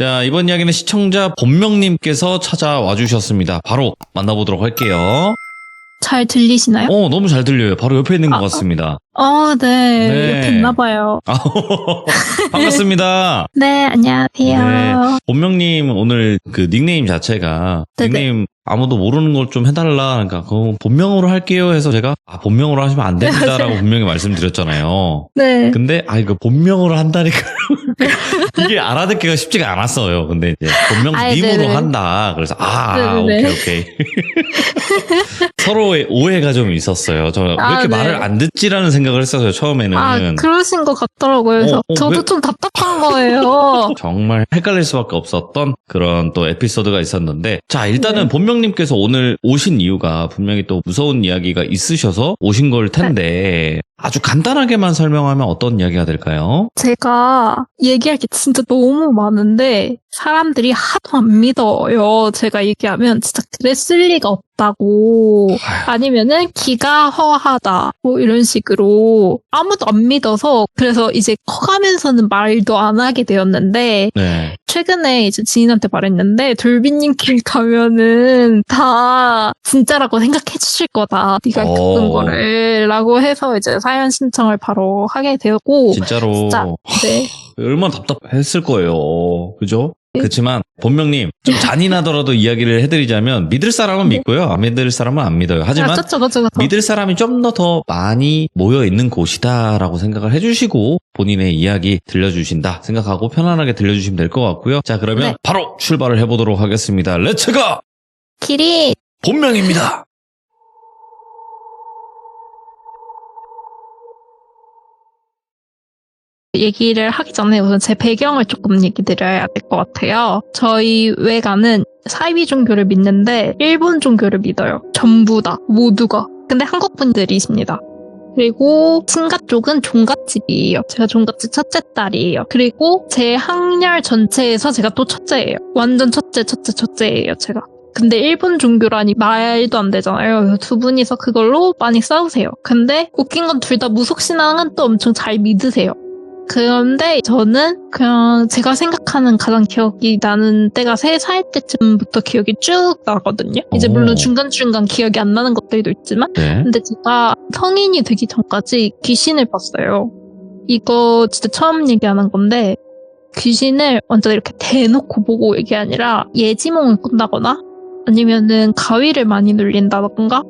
자, 이번 이야기는 시청자 본명님께서 찾아와 주셨습니다. 바로 만나보도록 할게요. 잘 들리시나요? 너무 잘 들려요. 바로 옆에 있는 것 같습니다. 네. 네. 옆에 있나봐요. 반갑습니다. 네, 안녕하세요. 네. 본명님 오늘 그 닉네임 자체가 네네. 닉네임 아무도 모르는 걸 좀 해달라. 그러니까 그거 본명으로 할게요 해서 제가 본명으로 하시면 안 됩니다라고 분명히 말씀드렸잖아요. 네. 근데 이거 본명으로 한다니까 이게 알아듣기가 쉽지가 않았어요. 근데 이제 본명님으로 네네. 한다. 그래서 네네네. 오케이. 서로의 오해가 좀 있었어요. 저 왜 이렇게 네. 말을 안 듣지라는 생각을 했었어요. 처음에는. 그러신 것 같더라고요. 그래서 저도 왜? 좀 답답한 거예요. 정말 헷갈릴 수밖에 없었던 그런 또 에피소드가 있었는데, 자, 일단은 네. 본명님께서 오늘 오신 이유가 분명히 또 무서운 이야기가 있으셔서 오신 걸 텐데 아주 간단하게만 설명하면 어떤 이야기가 될까요? 제가 얘기할 게 진짜 너무 많은데 사람들이 하도 안 믿어요. 제가 얘기하면 진짜 그랬을 리가 없다고, 아니면은 기가 허하다 뭐 이런 식으로 아무도 안 믿어서, 그래서 이제 커가면서는 말도 안 하게 되었는데, 네. 최근에 이제 지인한테 말했는데 돌비님께 가면은 다 진짜라고 생각해 주실 거다, 네가 겪은 거를 라고 해서 이제 사연 신청을 바로 하게 되었고, 진짜로 진짜 네. 얼마나 답답했을 거예요. 그죠? 그렇지만 본명님 좀 잔인하더라도 이야기를 해드리자면 믿을 사람은 믿고요, 안 믿을 사람은 안 믿어요. 하지만 그쵸. 믿을 사람이 좀 더 많이 모여있는 곳이다라고 생각을 해주시고 본인의 이야기 들려주신다 생각하고 편안하게 들려주시면 될 것 같고요. 자, 그러면 네. 바로 출발을 해보도록 하겠습니다. 렛츠고! 길이 본명입니다. 얘기를 하기 전에 우선 제 배경을 조금 얘기 드려야 될 것 같아요. 저희 외가는 사이비 종교를 믿는데 일본 종교를 믿어요. 전부 다, 모두가. 근데 한국 분들이십니다. 그리고 친가 쪽은 종갓집이에요. 제가 종갓집 첫째 딸이에요. 그리고 제 학렬 전체에서 제가 또 첫째예요. 완전 첫째예요, 제가. 근데 일본 종교라니 말도 안 되잖아요. 그래서 두 분이서 그걸로 많이 싸우세요. 근데 웃긴 건 둘 다 무속신앙은 또 엄청 잘 믿으세요. 그런데 저는 그냥 제가 생각하는 가장 기억이 나는 때가 3살 때쯤부터 기억이 쭉 나거든요. 이제 물론 중간중간 기억이 안 나는 것들도 있지만, 네. 근데 제가 성인이 되기 전까지 귀신을 봤어요. 이거 진짜 처음 얘기하는 건데, 귀신을 완전 이렇게 대놓고 보고 이게 아니라 예지몽을 꾼다거나, 아니면은 가위를 많이 눌린다던가,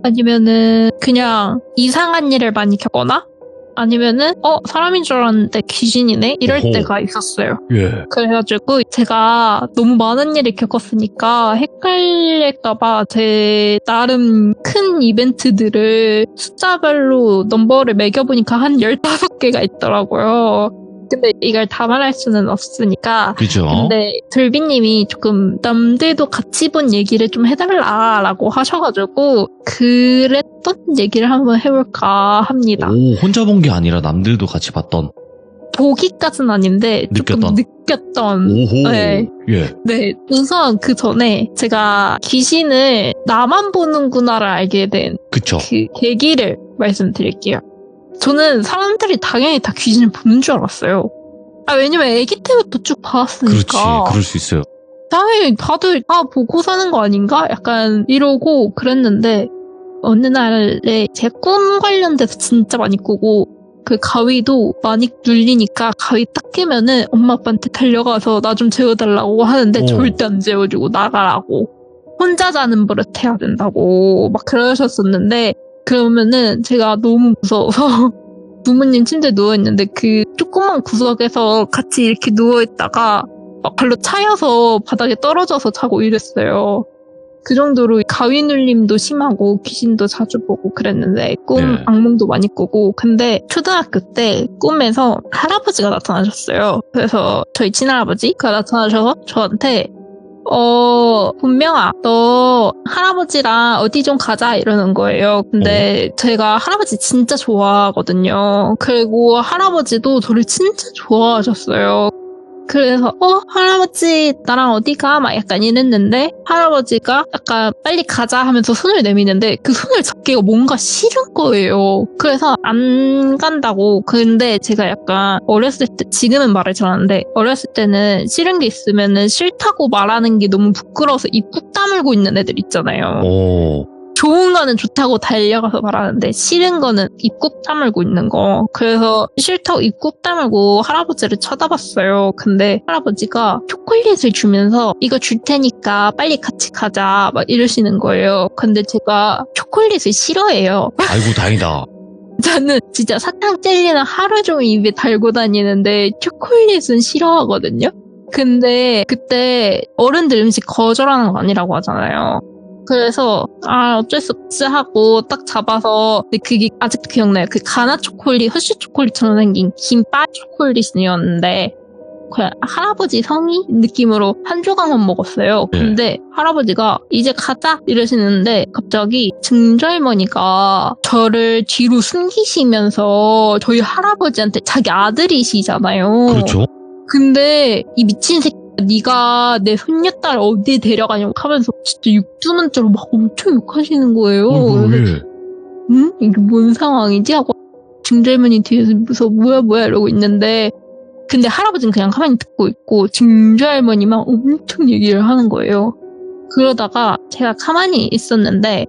아니면은 그냥 이상한 일을 많이 겪거나, 아니면은 사람인 줄 알았는데 귀신이네? 이럴 때가 있었어요. 예. 그래가지고 제가 너무 많은 일을 겪었으니까 헷갈릴까봐 제 나름 큰 이벤트들을 숫자별로 넘버를 매겨보니까 한 15개가 있더라고요. 근데 이걸 다 말할 수는 없으니까. 그죠? 근데 돌비님이 조금 남들도 같이 본 얘기를 좀 해달라라고 하셔가지고 그랬던 얘기를 한번 해볼까 합니다. 혼자 본 게 아니라 남들도 같이 봤던. 보기까지는 아닌데 조금 느꼈던. 오호. 네. 예. 네. 우선 그 전에 제가 귀신을 나만 보는구나를 알게 된 그쵸. 그 계기를 말씀드릴게요. 저는 사람들이 당연히 다 귀신을 보는 줄 알았어요. 왜냐면 아기 때부터 쭉 봐왔으니까. 그렇지. 그럴 수 있어요. 당연히 다들 보고 사는 거 아닌가? 약간 이러고 그랬는데, 어느 날에 제 꿈 관련돼서 진짜 많이 꾸고, 그 가위도 많이 눌리니까 가위 딱 깨면은 엄마 아빠한테 달려가서 나 좀 재워달라고 하는데 절대 안 재워주고 나가라고. 혼자 자는 버릇 해야 된다고 막 그러셨었는데, 그러면은 제가 너무 무서워서 부모님 침대에 누워있는데 그 조그만 구석에서 같이 이렇게 누워있다가 발로 차여서 바닥에 떨어져서 자고 이랬어요. 그 정도로 가위 눌림도 심하고 귀신도 자주 보고 그랬는데 악몽도 많이 꾸고. 근데 초등학교 때 꿈에서 할아버지가 나타나셨어요. 그래서 저희 친할아버지가 나타나셔서 저한테 본명아, 너 할아버지랑 어디 좀 가자 이러는 거예요. 근데 제가 할아버지 진짜 좋아하거든요. 그리고 할아버지도 저를 진짜 좋아하셨어요. 그래서 할아버지 나랑 어디 가? 막 약간 이랬는데 할아버지가 약간 빨리 가자 하면서 손을 내미는데 그 손을 잡기가 뭔가 싫은 거예요. 그래서 안 간다고. 근데 제가 약간 어렸을 때, 지금은 말을 잘하는데 어렸을 때는 싫은 게 있으면은 싫다고 말하는 게 너무 부끄러워서 입 꾹 다물고 있는 애들 있잖아요. 오. 좋은 거는 좋다고 달려가서 말하는데 싫은 거는 입 꾹 다물고 있는 거. 그래서 싫다고 입 꾹 다물고 할아버지를 쳐다봤어요. 근데 할아버지가 초콜릿을 주면서 이거 줄 테니까 빨리 같이 가자 막 이러시는 거예요. 근데 제가 초콜릿을 싫어해요. 아이고, 다행이다. 저는 진짜 사탕 젤리는 하루 종일 입에 달고 다니는데 초콜릿은 싫어하거든요. 근데 그때 어른들 음식 거절하는 거 아니라고 하잖아요. 그래서 어쩔 수 없지 하고 딱 잡아서, 근데 그게 아직도 기억나요. 그 가나 초콜릿, 허쉬 초콜릿처럼 생긴 김바 초콜릿이었는데 그냥 할아버지 성의 느낌으로 한 조각만 먹었어요. 근데 할아버지가 이제 가자 이러시는데 갑자기 증절머니가 저를 뒤로 숨기시면서 저희 할아버지한테, 자기 아들이시잖아요. 그렇죠. 근데 이 미친 새끼, 네가 내 손녀딸 어디 데려가냐고 하면서 진짜 육두문자로 막 엄청 욕하시는 거예요. 왜? 응? 이게 뭔 상황이지? 하고 증절머니 뒤에서 뭐야 이러고 있는데, 근데 할아버지는 그냥 가만히 듣고 있고 증절할머니만 엄청 얘기를 하는 거예요. 그러다가 제가 가만히 있었는데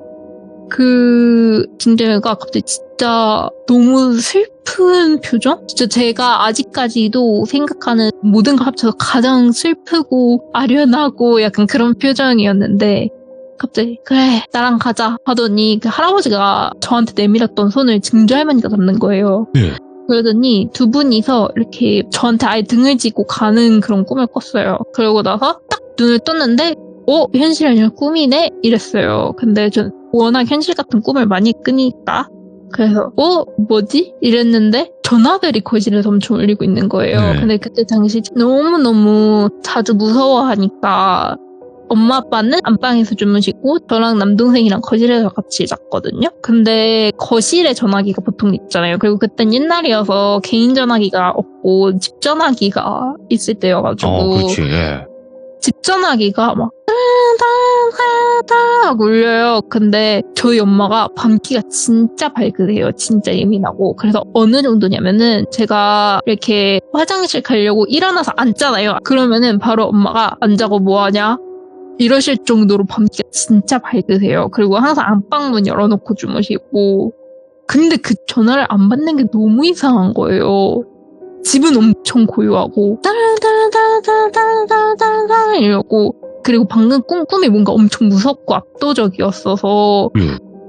그 증절할머니가 갑자기 진짜 너무 슬픈 표정? 진짜 제가 아직까지도 생각하는 모든 걸 합쳐서 가장 슬프고 아련하고 약간 그런 표정이었는데 갑자기 그래 나랑 가자 하더니 그 할아버지가 저한테 내밀었던 손을 증절할머니가 잡는 거예요. 네. 그러더니 두 분이서 이렇게 저한테 아예 등을 지고 가는 그런 꿈을 꿨어요. 그러고 나서 딱 눈을 떴는데 현실이 아니라 꿈이네? 이랬어요. 근데 전 워낙 현실 같은 꿈을 많이 꾸니까 그래서 뭐지? 이랬는데 전화벨이 거실에서 엄청 울리고 있는 거예요. 근데 그때 당시 너무너무 자주 무서워하니까 엄마 아빠는 안방에서 주무시고 저랑 남동생이랑 거실에서 같이 잤거든요. 근데 거실에 전화기가 보통 있잖아요. 그리고 그땐 옛날이어서 개인 전화기가 없고 집 전화기가 있을 때여가지고 그렇지. 예. 집 전화기가 막 따다다다 울려요. 근데 저희 엄마가 밤기가 진짜 밝으세요. 진짜 예민하고. 그래서 어느 정도냐면은 제가 이렇게 화장실 가려고 일어나서 앉잖아요. 그러면은 바로 엄마가 안 자고 뭐하냐? 이러실 정도로 밤기가 진짜 밝으세요. 그리고 항상 안방문 열어놓고 주무시고. 근데 그 전화를 안 받는 게 너무 이상한 거예요. 집은 엄청 고요하고 따라따라따라따라따라따라 이러고, 그리고 방금 꿈이 뭔가 엄청 무섭고 압도적이었어서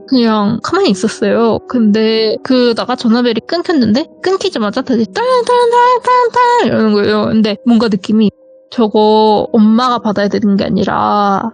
그냥 가만히 있었어요. 근데 그러다가 전화벨이 끊겼는데 끊기자마자 다시 따라따라따라따라 이러는 거예요. 근데 뭔가 느낌이 저거 엄마가 받아야 되는 게 아니라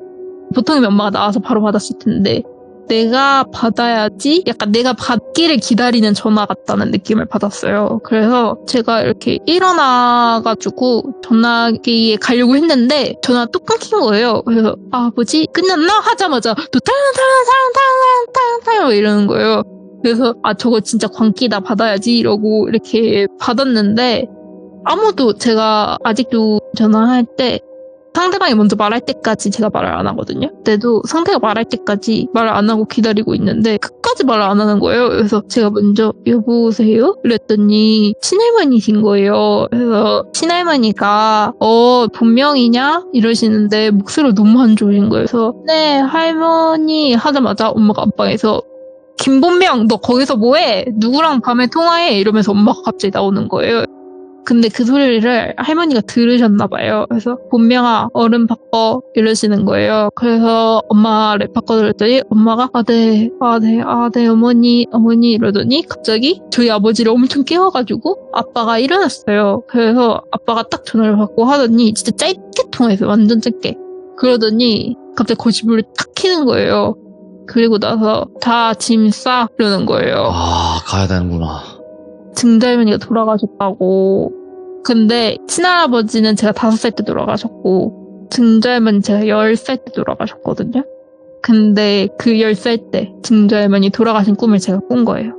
보통이면 엄마가 나와서 바로 받았을 텐데 내가 받아야지, 약간 내가 받기를 기다리는 전화 같다는 느낌을 받았어요. 그래서 제가 이렇게 일어나가지고 전화기에 가려고 했는데 전화가 또 끊긴 거예요. 그래서 뭐지? 끝났나? 하자마자 또 타라타라타라타라타라 이러는 거예요. 그래서 저거 진짜 광기다, 받아야지 이러고 이렇게 받았는데 아무도, 제가 아직도 전화할 때 상대방이 먼저 말할 때까지 제가 말을 안 하거든요. 그때도 상대가 말할 때까지 말을 안 하고 기다리고 있는데 끝까지 말을 안 하는 거예요. 그래서 제가 먼저 여보세요? 이랬더니 친할머니신 거예요. 그래서 친할머니가 본명이냐? 이러시는데 목소리가 너무 안 좋으신 거예요. 그래서 네 할머니 하자마자 엄마가 안방에서 김본명 너 거기서 뭐해? 누구랑 밤에 통화해? 이러면서 엄마가 갑자기 나오는 거예요. 근데 그 소리를 할머니가 들으셨나 봐요. 그래서 본명아 얼른 바꿔 이러시는 거예요. 그래서 엄마를 바꿔드렸더니 엄마가 네 어머니 이러더니 갑자기 저희 아버지를 엄청 깨워가지고 아빠가 일어났어요. 그래서 아빠가 딱 전화를 받고 하더니 진짜 짧게 통화했어요. 완전 짧게. 그러더니 갑자기 거실문을 탁 키는 거예요. 그리고 나서 다 짐 싸 이러는 거예요. 가야 되는구나. 증절할머니가 돌아가셨다고. 근데 친할아버지는 제가 5살 때 돌아가셨고 증절할머니는 제가 10살 때 돌아가셨거든요. 근데 그 10살 때 증절할머니 돌아가신 꿈을 제가 꾼 거예요.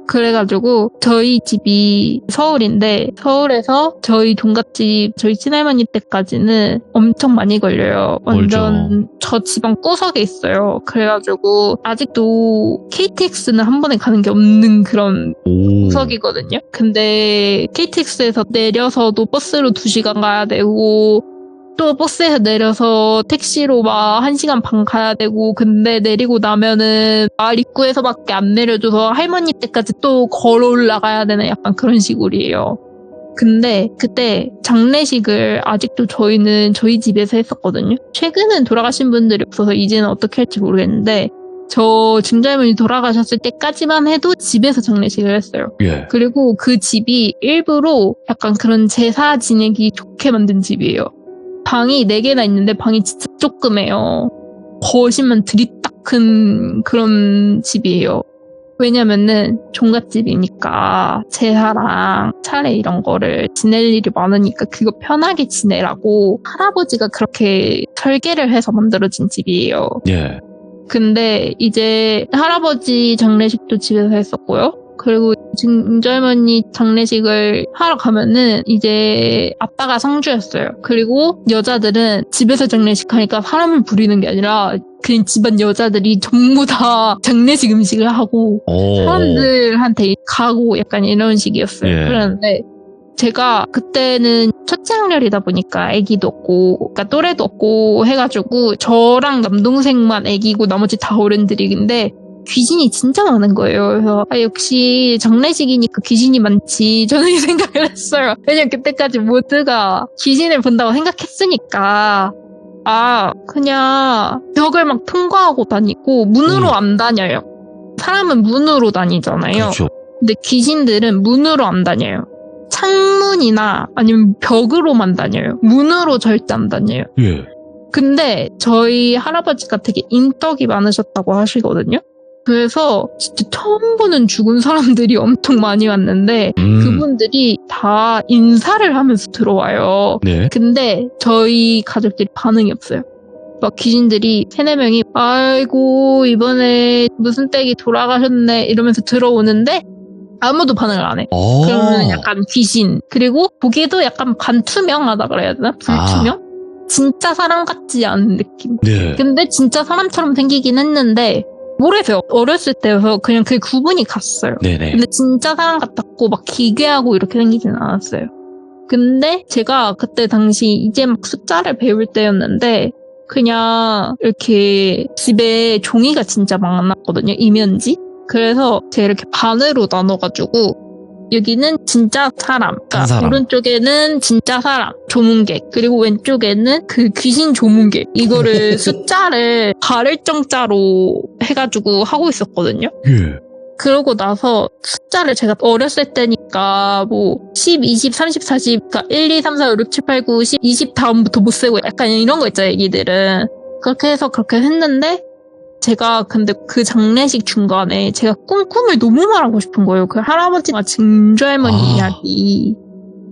그래가지고 저희 집이 서울인데 서울에서 저희 종갓집 저희 친할머니 때까지는 엄청 많이 걸려요. 완전 저 지방 구석에 있어요. 그래가지고 아직도 KTX는 한 번에 가는 게 없는 그런 구석이거든요. 근데 KTX에서 내려서도 버스로 2시간 가야 되고 또 버스에서 내려서 택시로 막 1시간 반 가야 되고 근데 내리고 나면은 마을 입구에서밖에 안 내려줘서 할머니 댁까지 또 걸어 올라가야 되는 약간 그런 시골이에요. 근데 그때 장례식을 아직도 저희는 저희 집에서 했었거든요. 최근엔 돌아가신 분들이 없어서 이제는 어떻게 할지 모르겠는데 저 증조할머니 돌아가셨을 때까지만 해도 집에서 장례식을 했어요. 예. 그리고 그 집이 일부러 약간 그런 제사 지내기 좋게 만든 집이에요. 방이 4개나 있는데 방이 진짜 조그매요. 거실만 드립딱 큰 그런 집이에요. 왜냐면은 종갓집이니까 제사랑 차례 이런 거를 지낼 일이 많으니까 그거 편하게 지내라고 할아버지가 그렇게 설계를 해서 만들어진 집이에요. 예. 근데 이제 할아버지 장례식도 집에서 했었고요. 그리고 증조할머니 장례식을 하러 가면은 이제 아빠가 상주였어요. 그리고 여자들은 집에서 장례식 하니까 사람을 부리는 게 아니라 그냥 집안 여자들이 전부 다 장례식 음식을 하고 사람들한테 가고 약간 이런 식이었어요. 예. 그런데 제가 그때는 첫째 학렬이다 보니까 아기도 없고 그러니까 또래도 없고 해가지고 저랑 남동생만 아기고 나머지 다 어른들인데 귀신이 진짜 많은 거예요. 그래서 역시 장례식이니까 귀신이 많지 저는 이 생각을 했어요. 왜냐면 그때까지 모두가 귀신을 본다고 생각했으니까 그냥 벽을 막 통과하고 다니고 문으로 안 다녀요. 사람은 문으로 다니잖아요. 그렇죠. 근데 귀신들은 문으로 안 다녀요. 창문이나 아니면 벽으로만 다녀요. 문으로 절대 안 다녀요. 예. 근데 저희 할아버지가 되게 인덕이 많으셨다고 하시거든요. 그래서 진짜 처음 보는 죽은 사람들이 엄청 많이 왔는데 그분들이 다 인사를 하면서 들어와요. 네. 근데 저희 가족들이 반응이 없어요. 막 귀신들이 3-4명이 아이고 이번에 무슨 댁이 돌아가셨네 이러면서 들어오는데 아무도 반응을 안 해. 그러면 약간 귀신. 그리고 보기에도 약간 반투명하다 그래야 되나? 불투명? 진짜 사람 같지 않은 느낌. 네. 근데 진짜 사람처럼 생기긴 했는데 모르겠어요. 어렸을 때여서 그냥 그 구분이 갔어요. 네네. 근데 진짜 사람 같았고 막 기괴하고 이렇게 생기진 않았어요. 근데 제가 그때 당시 이제 막 숫자를 배울 때였는데 그냥 이렇게 집에 종이가 진짜 많았거든요. 이면지. 그래서 제가 이렇게 반으로 나눠가지고 여기는 진짜 사람, 그러니까 오른쪽에는 진짜 사람, 조문객, 그리고 왼쪽에는 그 귀신 조문객. 이거를 숫자를 발을정자로 해가지고 하고 있었거든요. 예. 그러고 나서 숫자를 제가 어렸을 때니까 뭐 10, 20, 30, 40, 그러니까 1, 2, 3, 4, 5, 6, 7, 8, 9, 10, 20 다음부터 못 세고 약간 이런 거 있잖아요, 애기들은. 그렇게 해서 그렇게 했는데 제가 근데 그 장례식 중간에 제가 꿈을 너무 말하고 싶은 거예요. 그 할아버지와 증조할머니 이야기.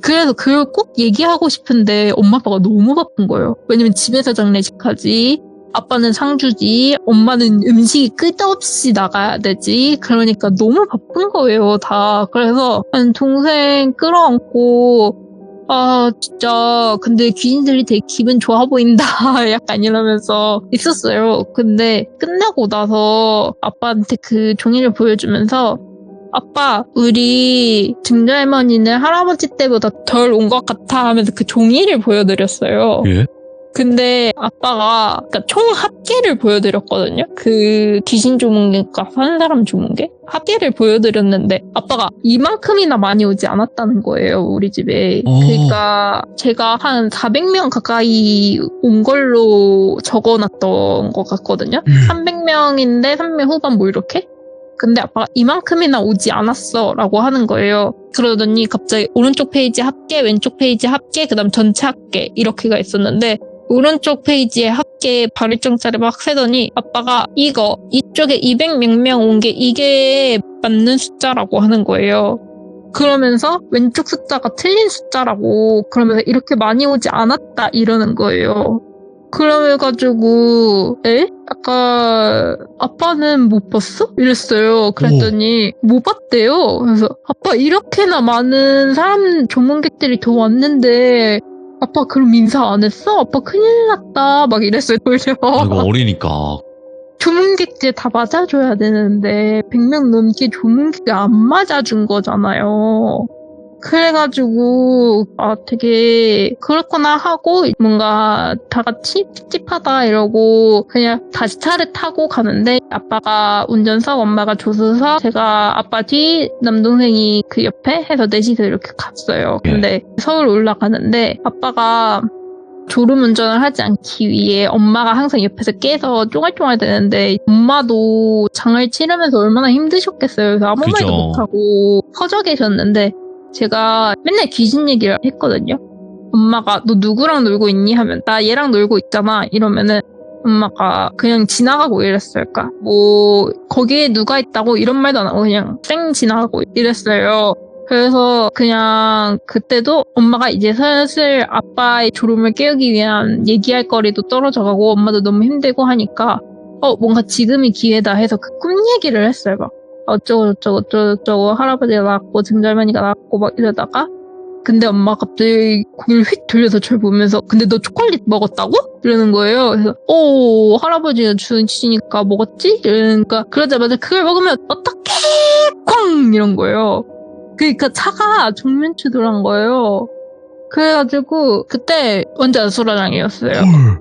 그래서 그걸 꼭 얘기하고 싶은데 엄마 아빠가 너무 바쁜 거예요. 왜냐면 집에서 장례식하지, 아빠는 상주지, 엄마는 음식이 끝없이 나가야 되지. 그러니까 너무 바쁜 거예요, 다. 그래서 한 동생 끌어안고 진짜 근데 귀신들이 되게 기분 좋아 보인다 약간 이러면서 있었어요. 근데 끝나고 나서 아빠한테 그 종이를 보여주면서 아빠, 우리 증조할머니는 할아버지 때보다 덜 온 것 같아 하면서 그 종이를 보여드렸어요. 예? 근데 아빠가 그러니까 총 합계를 보여드렸거든요. 그 귀신 조문객과 한 사람 조문객 합계를 보여드렸는데 아빠가 이만큼이나 많이 오지 않았다는 거예요, 우리 집에. 그러니까 제가 한 400명 가까이 온 걸로 적어놨던 것 같거든요. 300명인데 300명 후반 뭐 이렇게? 근데 아빠가 이만큼이나 오지 않았어 라고 하는 거예요. 그러더니 갑자기 오른쪽 페이지 합계, 왼쪽 페이지 합계, 그 다음 전체 합계 이렇게가 있었는데 오른쪽 페이지에 합계 발일정자를 막 세더니 아빠가 이쪽에 200 몇 명 온 게 이게 맞는 숫자라고 하는 거예요. 그러면서 왼쪽 숫자가 틀린 숫자라고 그러면서 이렇게 많이 오지 않았다 이러는 거예요. 그래가지고 아까 아빠는 못 봤어? 이랬어요. 그랬더니 못 봤대요. 그래서 아빠 이렇게나 많은 사람 조문객들이 더 왔는데 아빠 그럼 인사 안 했어? 아빠 큰일 났다 막 이랬어요. 이거 어리니까. 조문객들 다 맞아줘야 되는데 100명 넘게 조문객을 안 맞아준 거잖아요. 그래가지고 되게 그렇구나 하고 뭔가 다 같이 찝찝하다 이러고 그냥 다시 차를 타고 가는데 아빠가 운전석, 엄마가 조수석, 제가 아빠 뒤, 남동생이 그 옆에 해서 넷이서 이렇게 갔어요. 근데 서울 올라가는데 아빠가 졸음운전을 하지 않기 위해 엄마가 항상 옆에서 깨서 쫑알쫑알 대는데 엄마도 장을 치르면서 얼마나 힘드셨겠어요. 그래서 아무 그죠. 말도 못하고 퍼져 계셨는데 제가 맨날 귀신 얘기를 했거든요. 엄마가 너 누구랑 놀고 있니? 하면 나 얘랑 놀고 있잖아 이러면은 엄마가 그냥 지나가고 이랬어요. 그러니까 뭐 거기에 누가 있다고 이런 말도 안 하고 그냥 쌩 지나가고 이랬어요. 그래서 그냥 그때도 엄마가 이제 슬슬 아빠의 졸음을 깨우기 위한 얘기할 거리도 떨어져가고 엄마도 너무 힘들고 하니까 뭔가 지금이 기회다 해서 그 꿈 얘기를 했어요. 막 어쩌고 할아버지가 나왔고 증절머니가 나왔고 막 이러다가 근데 엄마가 갑자기 고개를 휙 돌려서 저를 보면서 근데 너 초콜릿 먹었다고? 이러는 거예요. 그래서 할아버지가 주시니까 먹었지? 이러니까 그러자마자 그걸 먹으면 어떡해 쾅 이런 거예요. 그러니까 차가 정면 추돌한 거예요. 그래가지고 그때 완전 아수라장이었어요.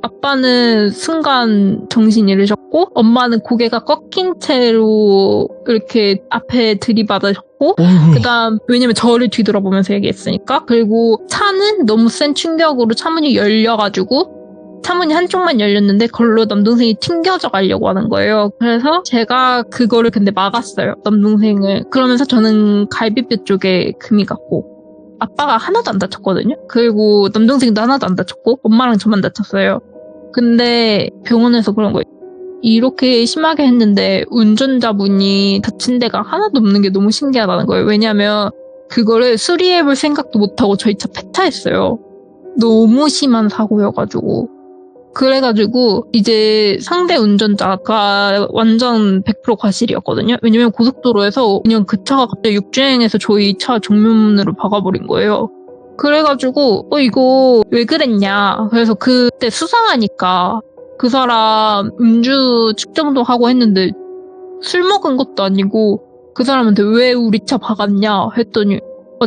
아빠는 순간 정신 잃으셨고 엄마는 고개가 꺾인 채로 이렇게 앞에 들이받으셨고 그다음 왜냐면 저를 뒤돌아보면서 얘기했으니까 그리고 차는 너무 센 충격으로 차문이 열려가지고 차문이 한쪽만 열렸는데 그걸로 남동생이 튕겨져 가려고 하는 거예요. 그래서 제가 그거를 근데 막았어요. 남동생을. 그러면서 저는 갈비뼈 쪽에 금이 갔고 아빠가 하나도 안 다쳤거든요. 그리고 남동생도 하나도 안 다쳤고 엄마랑 저만 다쳤어요. 근데 병원에서 그런 거예요. 이렇게 심하게 했는데 운전자분이 다친 데가 하나도 없는 게 너무 신기하다는 거예요. 왜냐면 그거를 수리해볼 생각도 못하고 저희 차 폐차했어요. 너무 심한 사고여가지고. 그래가지고 이제 상대 운전자가 완전 100% 과실이었거든요. 왜냐면 고속도로에서 그냥 그 차가 갑자기 육주행해서 저희 차 정면으로 박아버린 거예요. 그래가지고 이거 왜 그랬냐. 그래서 그때 수상하니까 그 사람 음주 측정도 하고 했는데 술 먹은 것도 아니고 그 사람한테 왜 우리 차 박았냐 했더니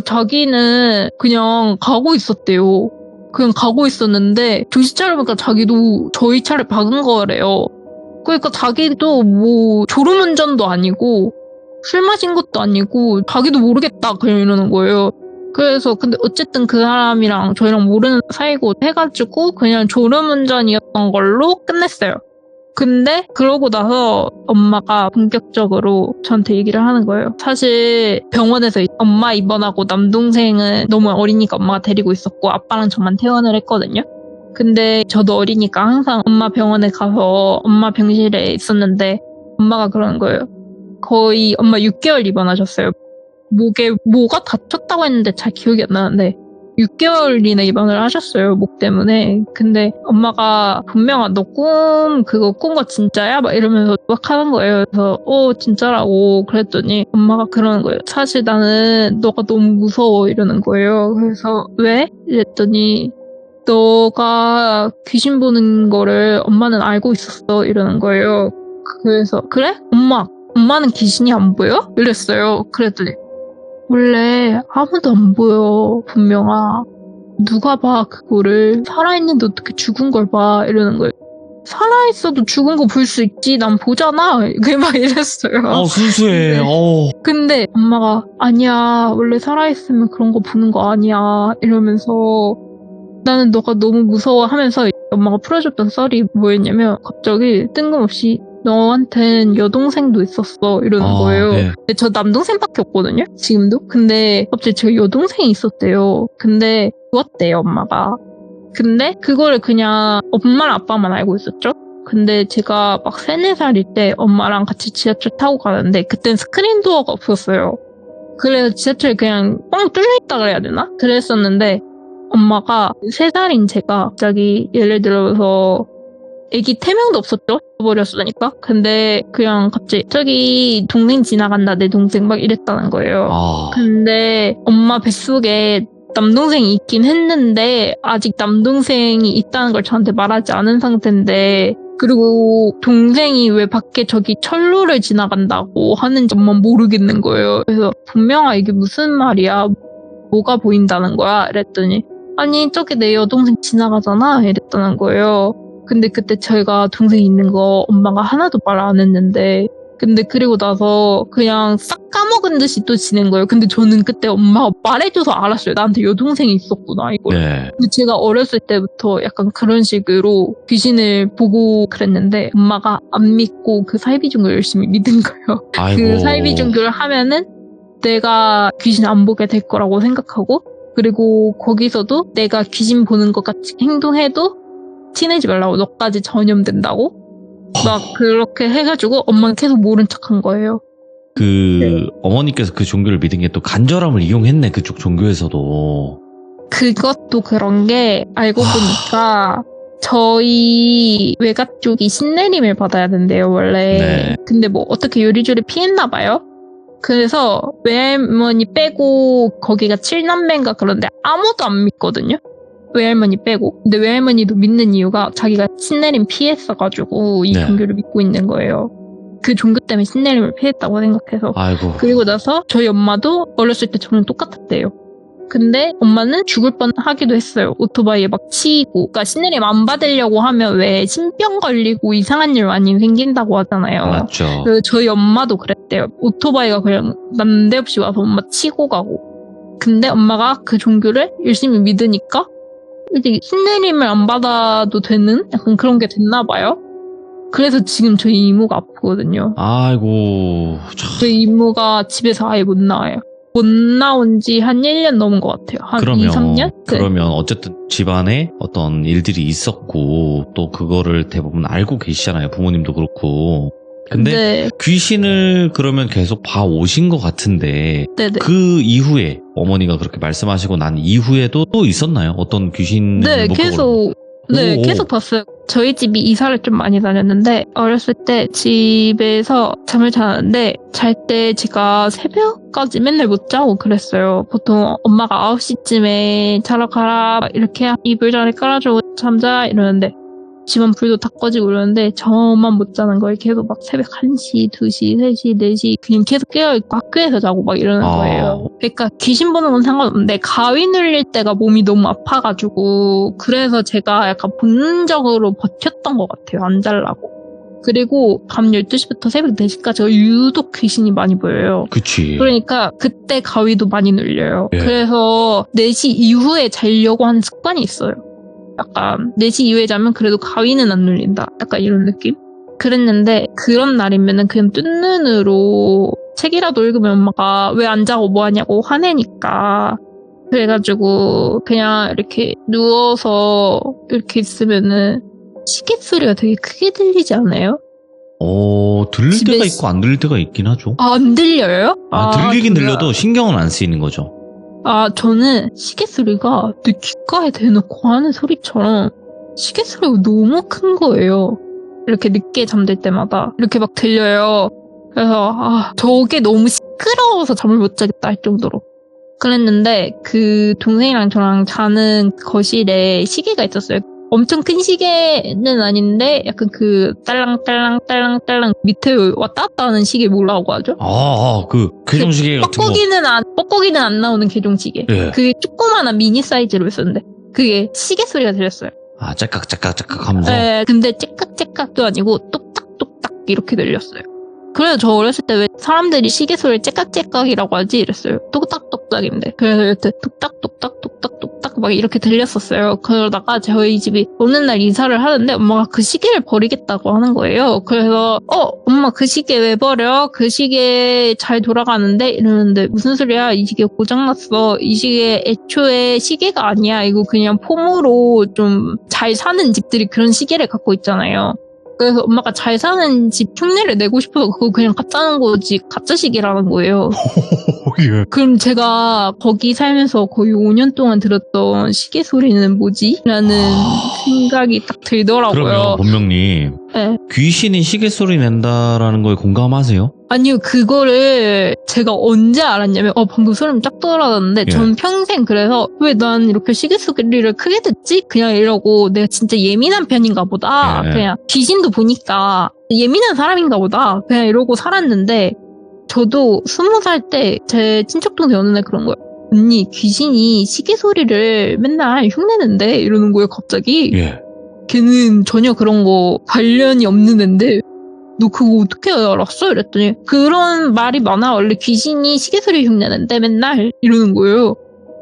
자기는 그냥 가고 있었대요. 그냥 가고 있었는데 정신 차려보니까 자기도 저희 차를 박은 거래요. 그러니까 자기도 뭐 졸음운전도 아니고 술 마신 것도 아니고 자기도 모르겠다 그냥 이러는 거예요. 그래서 근데 어쨌든 그 사람이랑 저희랑 모르는 사이고 해가지고 그냥 졸음운전이었던 걸로 끝냈어요. 근데 그러고 나서 엄마가 본격적으로 저한테 얘기를 하는 거예요. 사실 병원에서 엄마 입원하고 남동생은 너무 어리니까 엄마가 데리고 있었고 아빠랑 저만 퇴원을 했거든요. 근데 저도 어리니까 항상 엄마 병원에 가서 엄마 병실에 있었는데 엄마가 그러는 거예요. 거의 엄마 6개월 입원하셨어요. 목에 뭐가 다쳤다고 했는데 잘 기억이 안 나는데 6개월이나 입원을 하셨어요. 목 때문에. 근데 엄마가 분명히 너 그거 꾼 거 진짜야? 막 이러면서 막 하는 거예요. 그래서 진짜라고 그랬더니 엄마가 그러는 거예요. 사실 나는 너가 너무 무서워 이러는 거예요. 그래서 왜? 이랬더니 너가 귀신 보는 거를 엄마는 알고 있었어 이러는 거예요. 그래서 그래? 엄마는 귀신이 안 보여? 이랬어요. 그랬더니 원래 아무도 안 보여 분명아. 누가 봐 그거를. 살아있는데 어떻게 죽은 걸 봐 이러는 거예요. 살아있어도 죽은 거 볼 수 있지 난 보잖아. 그게 막 이랬어요. 순수해. 근데 엄마가 아니야 원래 살아있으면 그런 거 보는 거 아니야 이러면서 나는 너가 너무 무서워 하면서 엄마가 풀어줬던 썰이 뭐였냐면 갑자기 뜬금없이 너한텐 여동생도 있었어 이러는 거예요. 네. 근데 저 남동생밖에 없거든요 지금도. 근데 갑자기 제가 여동생이 있었대요. 근데 죽었대요 엄마가. 근데 그거를 그냥 엄마랑 아빠만 알고 있었죠. 근데 제가 막 3, 4살일 때 엄마랑 같이 지하철 타고 가는데 그땐 스크린 도어가 없었어요. 그래서 지하철이 그냥 뻥 뚫려있다 그래야 되나? 그랬었는데 엄마가 3살인 제가 갑자기 예를 들어서 애기 3명도 없었죠. 버렸으니까. 근데 그냥 갑자기 저기 동생 지나간다 내 동생 막 이랬다는 거예요. 근데 엄마 뱃속에 남동생이 있긴 했는데 아직 남동생이 있다는 걸 저한테 말하지 않은 상태인데, 그리고 동생이 왜 밖에 저기 철로를 지나간다고 하는지 엄마 모르겠는 거예요. 그래서 분명아 이게 무슨 말이야? 뭐가 보인다는 거야? 이랬더니 아니 저기 내 여동생 지나가잖아 이랬다는 거예요. 근데 그때 저희가 동생이 있는 거 엄마가 하나도 말 안 했는데, 근데 그리고 나서 그냥 싹 까먹은 듯이 또 지낸 거예요. 근데 저는 그때 엄마가 말해줘서 알았어요. 나한테 여동생이 있었구나 이걸. 네. 근데 제가 어렸을 때부터 약간 그런 식으로 귀신을 보고 그랬는데 엄마가 안 믿고 그 사이비종교를 열심히 믿은 거예요. 아이고. 그 사이비종교를 하면은 내가 귀신 안 보게 될 거라고 생각하고, 그리고 거기서도 내가 귀신 보는 것 같이 행동해도 티내지 말라고, 너까지 전염된다고 막 그렇게 해가지고 엄마는 계속 모른 척한 거예요. 네. 어머니께서 그 종교를 믿은 게 또 간절함을 이용했네, 그쪽 종교에서도. 그것도 그런 게 알고 보니까 저희 외가 쪽이 신내림을 받아야 된대요 원래. 네. 근데 뭐 어떻게 요리조리 피했나 봐요. 그래서 외할머니 빼고 거기가 7남매인가 그런데 아무도 안 믿거든요. 외할머니 빼고. 근데 외할머니도 믿는 이유가 자기가 신내림 피했어가지고 이 네. 종교를 믿고 있는 거예요. 그 종교 때문에 신내림을 피했다고 생각해서. 아이고. 그리고 나서 저희 엄마도 어렸을 때 저는 똑같았대요. 근데 엄마는 죽을 뻔 하기도 했어요. 오토바이에 막 치이고. 그러니까 신내림 안 받으려고 하면 왜 신병 걸리고 이상한 일 많이 생긴다고 하잖아요. 맞죠. 그래서 저희 엄마도 그랬대요. 오토바이가 그냥 난데없이 와서 엄마 치고 가고. 근데 엄마가 그 종교를 열심히 믿으니까 이제 신내림을 안 받아도 되는 약간 그런 게 됐나 봐요. 그래서 지금 저희 이모가 아프거든요. 아이고. 저희 이모가 집에서 아예 못 나와요. 못 나온 지 한 1년 넘은 것 같아요. 한 2, 3년? 네. 그러면 어쨌든 집안에 어떤 일들이 있었고 또 그거를 대부분 알고 계시잖아요. 부모님도 그렇고. 근데 네. 귀신을 그러면 계속 봐오신 것 같은데 네네. 그 이후에 어머니가 그렇게 말씀하시고 난 이후에도 또 있었나요? 어떤 귀신? 네, 계속. 네, 오. 계속 봤어요. 저희 집이 이사를 좀 많이 다녔는데 어렸을 때 집에서 잠을 자는데 잘 때 제가 새벽까지 맨날 못 자고 그랬어요. 보통 엄마가 9시쯤에 자러 가라 이렇게 이불 자리 깔아주고 잠자 이러는데 집안 불도 다 꺼지고 이러는데 저만 못 자는 거예요. 계속 막 새벽 1시, 2시, 3시, 4시 그냥 계속 깨어있고 학교에서 자고 막 이러는 거예요. 그러니까 귀신 보는 건 상관없는데 가위 눌릴 때가 몸이 너무 아파가지고 그래서 제가 약간 본능적으로 버텼던 것 같아요. 안 자려고. 그리고 밤 12시부터 새벽 4시까지 유독 귀신이 많이 보여요. 그치. 그러니까 그때 가위도 많이 눌려요. 예. 그래서 4시 이후에 자려고 하는 습관이 있어요. 약간 4시 이후에 자면 그래도 가위는 안 눌린다. 약간 이런 느낌? 그랬는데 그런 날이면은 그냥 뜬 눈으로 책이라도 읽으면 엄마가 왜 안 자고 뭐 하냐고 화내니까 그래가지고 그냥 이렇게 누워서 이렇게 있으면은 시계 소리가 되게 크게 들리지 않아요? 들릴 집에 때가 있고 안 들릴 때가 있긴 하죠. 안 들려요? 들리긴 그래요? 들려도 신경은 안 쓰이는 거죠. 저는 시계 소리가 내 귓가에 대놓고 하는 소리처럼 시계 소리가 너무 큰 거예요. 이렇게 늦게 잠들 때마다 이렇게 막 들려요. 그래서 저게 너무 시끄러워서 잠을 못 자겠다 할 정도로 그랬는데 그 동생이랑 저랑 자는 거실에 시계가 있었어요. 엄청 큰 시계는 아닌데 약간 그 딸랑딸랑딸랑딸랑 밑에 왔다 갔다 하는 시계 뭐라고 하죠? 그 궤종시계 같은 거. 뻐꾸기는 안 나오는 궤종시계. 예. 그게 조그마한 미니 사이즈로 있었는데 그게 시계 소리가 들렸어요. 짝깍짝깍짝깍 하면서. 네, 근데 째깍째깍도 아니고 똑딱똑딱 이렇게 들렸어요. 그래서 저 어렸을 때 왜 사람들이 시계 소리를 째깍째깍이라고 하지 이랬어요. 똑딱똑딱인데. 그래서 여튼 똑딱똑딱똑딱똑딱 막 이렇게 들렸었어요. 그러다가 저희 집이 어느 날 이사를 하는데 엄마가 그 시계를 버리겠다고 하는 거예요. 그래서 엄마 그 시계 왜 버려? 그 시계 잘 돌아가는데? 이러는데 무슨 소리야? 이 시계 고장났어. 이 시계 애초에 시계가 아니야. 이거 그냥 폼으로 좀 잘 사는 집들이 그런 시계를 갖고 있잖아요. 그래서 엄마가 잘 사는 집 흉내를 내고 싶어서 그거 그냥 가짜는 거지 가짜식이라는 거예요. 예. 그럼 제가 거기 살면서 거의 5년 동안 들었던 시계 소리는 뭐지? 라는 생각이 딱 들더라고요. 그러면 본명님 네. 귀신이 시계 소리 낸다라는 거에 공감하세요? 아니요, 그거를 제가 언제 알았냐면, 방금 소름 쫙 돋았는데, 예. 전 평생 그래서, 왜 난 이렇게 시계 소리를 크게 듣지? 그냥 이러고, 내가 진짜 예민한 편인가 보다. 예. 그냥 귀신도 보니까 예민한 사람인가 보다. 그냥 이러고 살았는데, 저도 20살 때 제 친척 동생 어느 날 그런 거예요. 언니, 귀신이 시계 소리를 맨날 흉내낸대. 이러는 거예요, 갑자기. 예. 걔는 전혀 그런 거 관련이 없는 앤데 너 그거 어떻게 알았어? 이랬더니 그런 말이 많아. 원래 귀신이 시계소리 흉내낸대 맨날 이러는 거예요.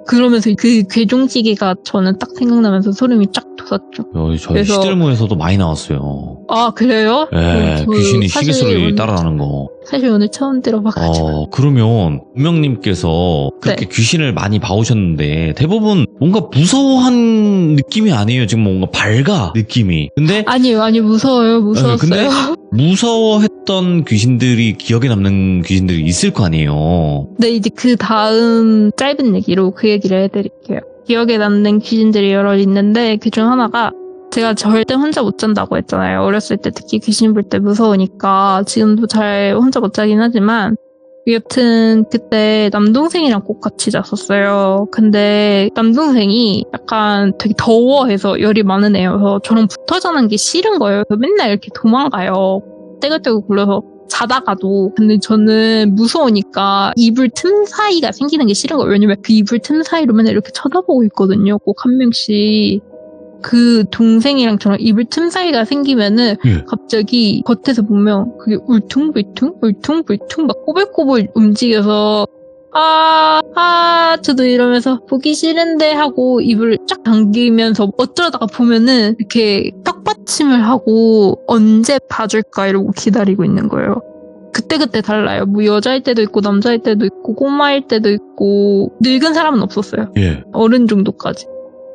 그러면서 그 괴종시계가 저는 딱 생각나면서 소름이 쫙 돋았죠. 저희 그래서- 시들모에서도 많이 나왔어요. 아 그래요? 예, 저 귀신이 사실 시계 소리 오늘- 따라하는 거. 사실 오늘 처음 들어봐가지고 그러면 운명님께서 그렇게 네. 귀신을 많이 봐오셨는데 대부분 뭔가 무서워한 느낌이 아니에요. 지금 뭔가 밝아 느낌이. 근데 아니요 무서워요. 무서웠어요. 근데 무서워했던 귀신들이 기억에 남는 귀신들이 있을 거 아니에요. 네, 이제 그 다음 짧은 얘기로 그 얘기를 해드릴게요. 기억에 남는 귀신들이 여러 있는데 그중 하나가 제가 절대 혼자 못 잔다고 했잖아요. 어렸을 때 특히 귀신 볼 때 무서우니까 지금도 잘 혼자 못 자긴 하지만 여튼 그때 남동생이랑 꼭 같이 잤었어요. 근데 남동생이 약간 되게 더워해서 열이 많은 애여서 저랑 붙어 자는 게 싫은 거예요. 그래서 맨날 이렇게 도망가요. 떼글떼글 굴러서 자다가도. 근데 저는 무서우니까 이불 틈 사이가 생기는 게 싫은 거예요. 왜냐면 그 이불 틈 사이로 맨날 이렇게 쳐다보고 있거든요. 꼭 한 명씩. 그 동생이랑 저랑 이불 틈 사이가 생기면은 예. 갑자기 겉에서 보면 그게 울퉁불퉁 막 꼬불꼬불 움직여서 저도 이러면서 보기 싫은데 하고 이불을 쫙 당기면서 어쩌다가 보면은 이렇게 떡받침을 하고 언제 봐줄까 이러고 기다리고 있는 거예요. 그때그때 달라요. 뭐 여자일 때도 있고 남자일 때도 있고 꼬마일 때도 있고 늙은 사람은 없었어요. 예. 어른 정도까지.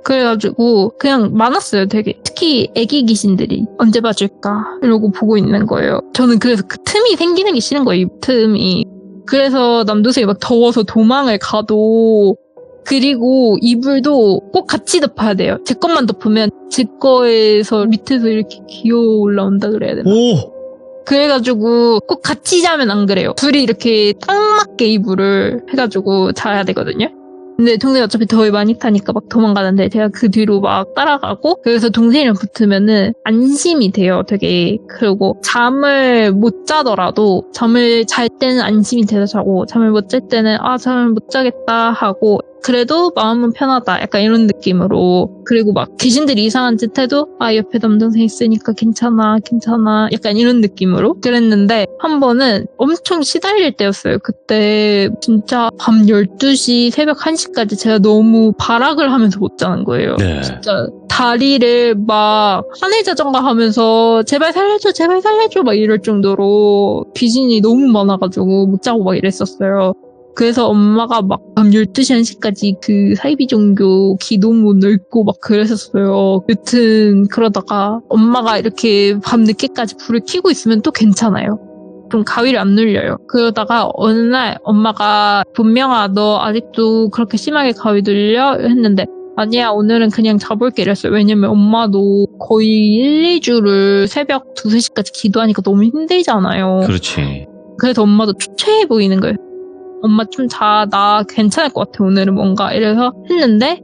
그래가지고 그냥 많았어요. 되게 특히 애기 귀신들이 언제 봐줄까 이러고 보고 있는 거예요. 저는 그래서 그 틈이 생기는 게 싫은 거예요. 이 틈이. 그래서 남동생이 막 더워서 도망을 가도 그리고 이불도 꼭 같이 덮어야 돼요. 제 것만 덮으면 제 거에서 밑에서 이렇게 기어 올라온다 그래야 되나? 오! 그래가지고 꼭 같이 자면 안 그래요. 둘이 이렇게 딱 맞게 이불을 해가지고 자야 되거든요. 근데 동생이 어차피 더위 많이 타니까 막 도망가는데 제가 그 뒤로 막 따라가고 그래서 동생이랑 붙으면은 안심이 돼요 되게. 그리고 잠을 못 자더라도 잠을 잘 때는 안심이 돼서 자고 잠을 못 잘 때는 잠을 못 자겠다 하고 그래도 마음은 편하다 약간 이런 느낌으로. 그리고 막 귀신들이 이상한 짓 해도 옆에 남동생 있으니까 괜찮아 약간 이런 느낌으로 그랬는데 한 번은 엄청 시달릴 때였어요. 그때 진짜 밤 12시 새벽 1시까지 제가 너무 발악을 하면서 못 자는 거예요. 네. 진짜 다리를 막 하늘 자전거 하면서 제발 살려줘 막 이럴 정도로 귀신이 너무 많아가지고 못 자고 막 이랬었어요. 그래서 엄마가 막 밤 12시 1시까지 그 사이비 종교 기도문 읽고 막 그랬었어요. 여튼 그러다가 엄마가 이렇게 밤 늦게까지 불을 켜고 있으면 또 괜찮아요. 좀 가위를 안 눌려요. 그러다가 어느 날 엄마가 분명아 너 아직도 그렇게 심하게 가위 눌려? 했는데 아니야 오늘은 그냥 자볼게 이랬어요. 왜냐면 엄마도 거의 1, 2주를 새벽 2, 3시까지 기도하니까 너무 힘들잖아요. 그렇지. 그래서 엄마도 초췌해 보이는 거예요. 엄마 좀 자, 나 괜찮을 것 같아 오늘은 뭔가 이래서 했는데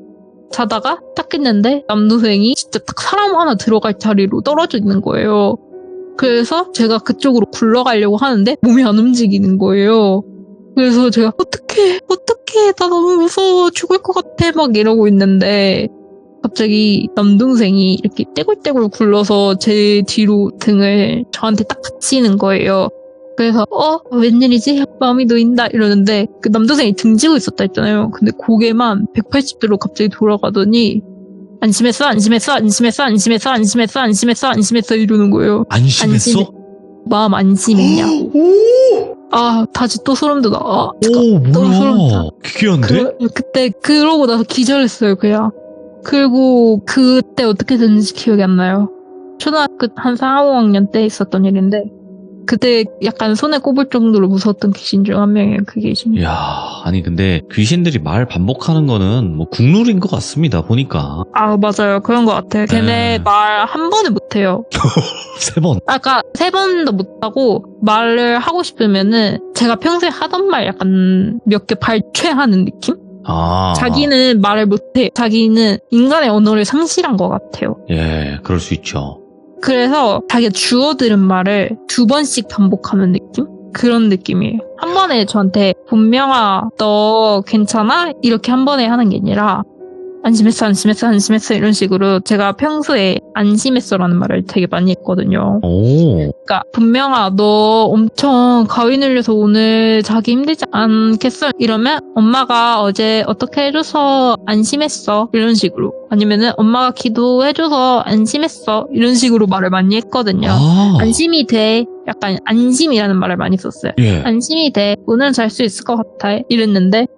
자다가 딱 했는데 남동생이 진짜 딱 사람 하나 들어갈 자리로 떨어져 있는 거예요. 그래서 제가 그쪽으로 굴러가려고 하는데 몸이 안 움직이는 거예요. 그래서 제가 어떡해 나 너무 무서워 죽을 것 같아 막 이러고 있는데 갑자기 남동생이 이렇게 떼굴떼굴 굴러서 제 뒤로 등을 저한테 딱 받치는 거예요. 그래서 웬일이지? 마음이 놓인다 이러는데 그 남동생이 등지고 있었다 했잖아요. 근데 고개만 180도로 갑자기 돌아가더니 안심했어 이러는 거예요. 안심했어? 마음 안심했냐고. 다시 또 소름 돋아. 너무 소름 돋아. 뭐야. 기괴한데? 그때 그러고 나서 기절했어요 그냥. 그리고 그때 어떻게 됐는지 기억이 안 나요. 초등학교 한 4, 5학년 때 있었던 일인데 그때 약간 손에 꼽을 정도로 무서웠던 귀신 중 한 명이에요. 그 귀신이. 이야, 아니 근데 귀신들이 말 반복하는 거는 뭐 국룰인 것 같습니다. 보니까 아 맞아요. 그런 것 같아요. 걔네 말 한 번에 못해요. 3번. 아까 3번도 못하고 말을 하고 싶으면은 제가 평소에 하던 말 약간 몇 개 발췌하는 느낌? 아, 자기는 말을 못해. 자기는 인간의 언어를 상실한 것 같아요. 예, 그럴 수 있죠. 그래서 자기가 주워 들은 말을 2번씩 반복하는 느낌? 그런 느낌이에요. 한 번에 저한테 본명아 너 괜찮아? 이렇게 한 번에 하는 게 아니라 안심했어 안심했어 안심했어 이런 식으로 제가 평소에 안심했어라는 말을 되게 많이 했거든요. 오, 그러니까 분명아 너 엄청 가위 눌려서 오늘 자기 힘들지 않겠어? 이러면 엄마가 어제 어떻게 해줘서 안심했어 이런 식으로 아니면은 엄마가 기도해줘서 안심했어 이런 식으로 말을 많이 했거든요. 아, 안심이 돼. 약간 안심이라는 말을 많이 썼어요. 예. 안심이 돼. 오늘은 잘 수 있을 것 같아. 이랬는데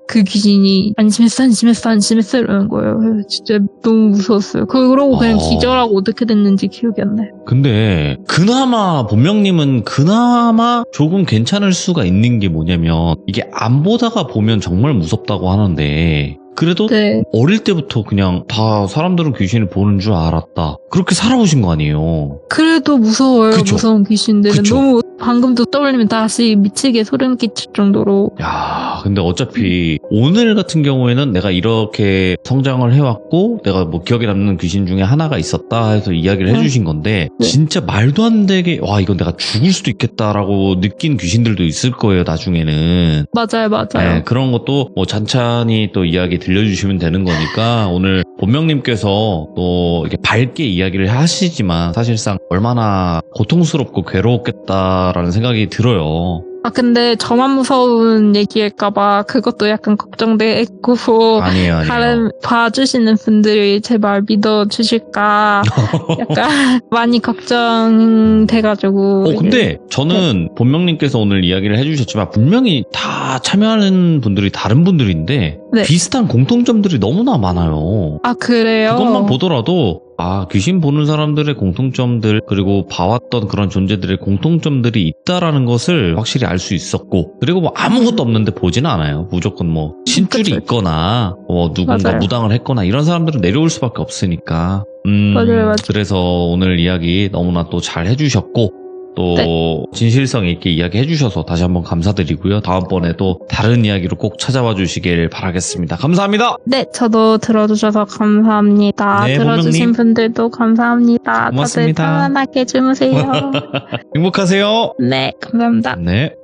그 귀신이 안심했어 안심했어 안심했어 이러는 거예요. 진짜 너무 무서웠어요. 그러고 그냥 기절하고 어떻게 됐는지 기억이 안 나요. 근데 그나마 본명님은 그나마 조금 괜찮을 수가 있는 게 뭐냐면 이게 안 보다가 보면 정말 무섭다고 하는데 그래도 네. 어릴 때부터 그냥 다 사람들은 귀신을 보는 줄 알았다. 그렇게 살아오신 거 아니에요. 그래도 무서워요. 그쵸? 무서운 귀신들은. 그쵸? 너무 방금도 떠올리면 다시 미치게 소름 끼칠 정도로. 야, 근데 어차피 오늘 같은 경우에는 내가 이렇게 성장을 해왔고 내가 뭐 기억에 남는 귀신 중에 하나가 있었다 해서 이야기를 해주신 건데 네. 진짜 말도 안 되게 와 이건 내가 죽을 수도 있겠다라고 느낀 귀신들도 있을 거예요 나중에는. 맞아요, 맞아요. 네, 그런 것도 뭐 찬찬히 또 이야기 들려주시면 되는 거니까 오늘 본명님께서 또 이렇게 밝게 이야기를 하시지만 사실상 얼마나 고통스럽고 괴로웠겠다라는 생각이 들어요. 아, 근데 저만 무서운 얘기일까봐 그것도 약간 걱정되고. 아니에요, 아니에요. 다른 봐주시는 분들이 제 말 믿어주실까. 약간 많이 걱정돼가지고. 근데 저는 본명님께서 오늘 이야기를 해주셨지만 분명히 다 참여하는 분들이 다른 분들인데 네. 비슷한 공통점들이 너무나 많아요. 아, 그래요? 그것만 보더라도 귀신 보는 사람들의 공통점들 그리고 봐왔던 그런 존재들의 공통점들이 있다라는 것을 확실히 알 수 있었고 그리고 뭐 아무것도 없는데 보지는 않아요. 무조건 뭐 신줄이 그쵸. 있거나 누군가 맞아요. 무당을 했거나 이런 사람들은 내려올 수밖에 없으니까 맞아요. 그래서 오늘 이야기 너무나 또 잘 해주셨고 또 네. 진실성 있게 이야기 해주셔서 다시 한번 감사드리고요. 다음번에 또 다른 이야기로 꼭 찾아와 주시길 바라겠습니다. 감사합니다. 네, 저도 들어주셔서 감사합니다. 네, 들어주신 본명님. 분들도 감사합니다. 고맙습니다. 다들 편안하게 주무세요. 행복하세요. 네, 감사합니다. 네.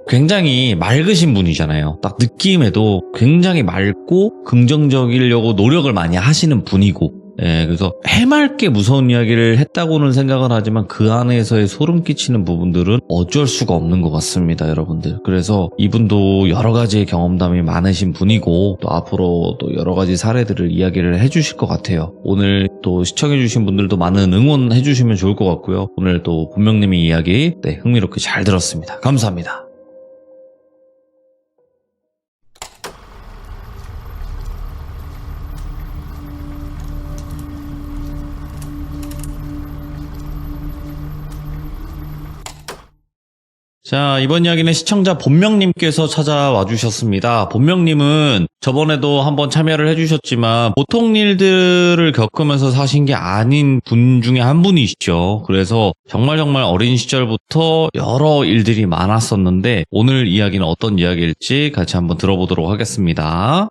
굉장히 맑으신 분이잖아요. 딱 느낌에도 굉장히 맑고 긍정적이려고 노력을 많이 하시는 분이고 그래서 해맑게 무서운 이야기를 했다고는 생각을 하지만 그 안에서의 소름 끼치는 부분들은 어쩔 수가 없는 것 같습니다, 여러분들. 그래서 이분도 여러 가지의 경험담이 많으신 분이고 또 앞으로 또 여러 가지 사례들을 이야기를 해주실 것 같아요. 오늘 또 시청해주신 분들도 많은 응원해주시면 좋을 것 같고요. 오늘 또 본명님의 이야기 흥미롭게 잘 들었습니다. 감사합니다. 자, 이번 이야기는 시청자 본명님께서 찾아와 주셨습니다. 본명님은 저번에도 한번 참여를 해주셨지만 보통 일들을 겪으면서 사신 게 아닌 분 중에 한 분이시죠. 그래서 정말 어린 시절부터 여러 일들이 많았었는데 오늘 이야기는 어떤 이야기일지 같이 한번 들어보도록 하겠습니다.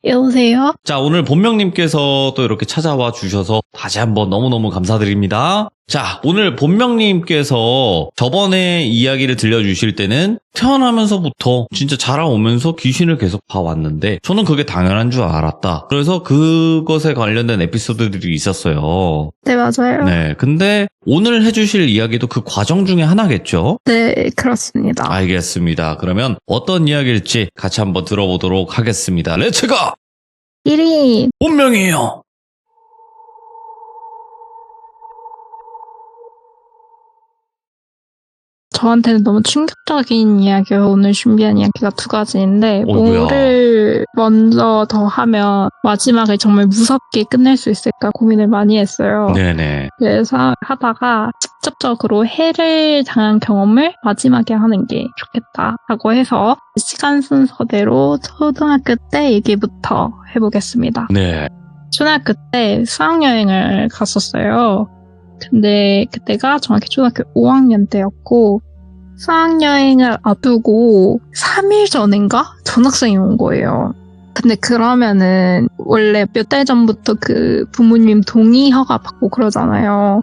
여보세요? 자, 오늘 본명님께서 또 이렇게 찾아와 주셔서 다시 한번 너무너무 감사드립니다. 자, 오늘 본명님께서 저번에 이야기를 들려주실 때는 태어나면서부터 진짜 자라오면서 귀신을 계속 봐왔는데 저는 그게 당연한 줄 알았다. 그래서 그것에 관련된 에피소드들이 있었어요. 네, 맞아요. 네, 근데 오늘 해주실 이야기도 그 과정 중에 하나겠죠? 네, 그렇습니다. 알겠습니다. 그러면 어떤 이야기일지 같이 한번 들어보도록 하겠습니다. 렛츠고! 1위. 본명이에요. 저한테는 너무 충격적인 이야기로 오늘 준비한 이야기가 두 가지인데 뭐야? 뭐를 먼저 더 하면 마지막을 정말 무섭게 끝낼 수 있을까 고민을 많이 했어요. 네네. 그래서 하다가 직접적으로 해를 당한 경험을 마지막에 하는 게 좋겠다라고 해서 시간 순서대로 초등학교 때 얘기부터 해보겠습니다. 네. 초등학교 때 수학여행을 갔었어요. 근데 그때가 정확히 초등학교 5학년 때였고 수학여행을 앞두고 3일 전인가 전학생이 온 거예요. 근데 그러면은 원래 몇 달 전부터 그 부모님 동의 허가 받고 그러잖아요.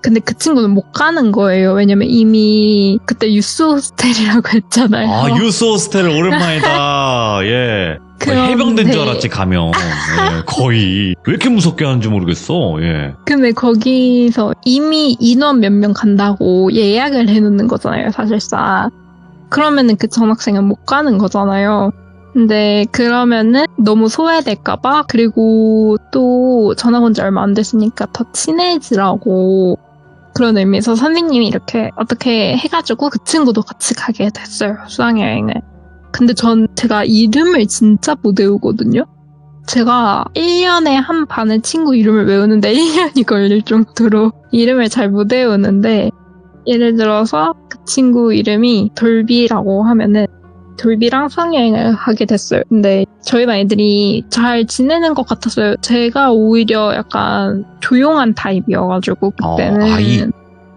근데 그 친구는 못 가는 거예요. 왜냐면 이미 그때 유스 호스텔이라고 했잖아요. 아, 유스 호스텔 오랜만이다. 예. 해병된 줄 알았지, 가면. 예, 거의. 왜 이렇게 무섭게 하는지 모르겠어. 예. 근데 거기서 이미 인원 몇 명 간다고 예약을 해놓는 거잖아요, 사실상. 그러면은 그 전학생은 못 가는 거잖아요. 근데 그러면은 너무 소외될까봐, 그리고 또 전학 온 지 얼마 안 됐으니까 더 친해지라고 그런 의미에서 선생님이 이렇게 어떻게 해가지고 그 친구도 같이 가게 됐어요, 수학여행을. 근데 제가 이름을 진짜 못 외우거든요? 제가 1년에 한 반의 친구 이름을 외우는데 1년이 걸릴 정도로 이름을 잘 못 외우는데, 예를 들어서 그 친구 이름이 돌비라고 하면은 돌비랑 수학여행을 하게 됐어요. 근데 저희 반 애들이 잘 지내는 것 같았어요. 제가 오히려 약간 조용한 타입이어가지고 그때는. 아이.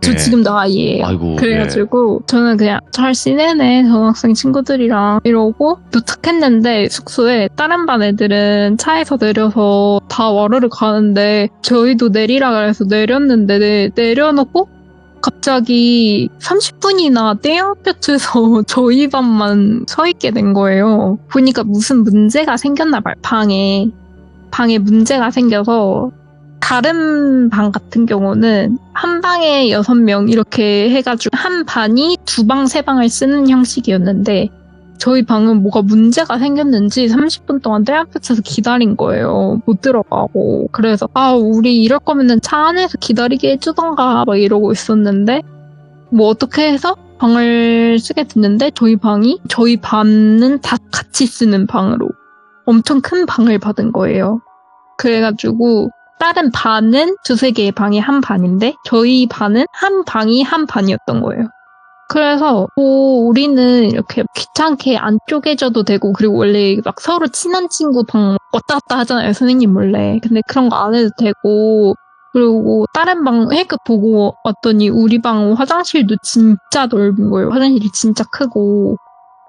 저 네. 지금도 아이예요. 아이고, 그래가지고 저는 그냥 잘 지내네 전학생 친구들이랑 이러고 도착했는데 숙소에 다른 반 애들은 차에서 내려서 다 와르르 가는데 저희도 내리라 그래서 내렸는데 내려놓고 갑자기 30분이나 떼양볕에서 저희 반만 서 있게 된 거예요. 보니까 무슨 문제가 생겼나 봐요. 방에 문제가 생겨서. 다른 방 같은 경우는 한 방에 6명 이렇게 해가지고 한 반이 2방, 3방을 쓰는 형식이었는데 저희 방은 뭐가 문제가 생겼는지 30분 동안 떼양볕에서 기다린 거예요. 못 들어가고. 그래서 우리 이럴 거면은 차 안에서 기다리게 해주던가 막 이러고 있었는데 뭐 어떻게 해서 방을 쓰게 됐는데 저희 반은 다 같이 쓰는 방으로 엄청 큰 방을 받은 거예요. 그래가지고 다른 반은 2-3개의 방이 한 반인데 저희 반은 한 방이 한 반이었던 거예요. 그래서 우리는 이렇게 귀찮게 안 쪼개져도 되고, 그리고 원래 막 서로 친한 친구 방 왔다 갔다 하잖아요, 선생님 몰래. 근데 그런 거 안 해도 되고, 그리고 다른 방 회급 보고 왔더니 우리 방 화장실도 진짜 넓은 거예요. 화장실이 진짜 크고.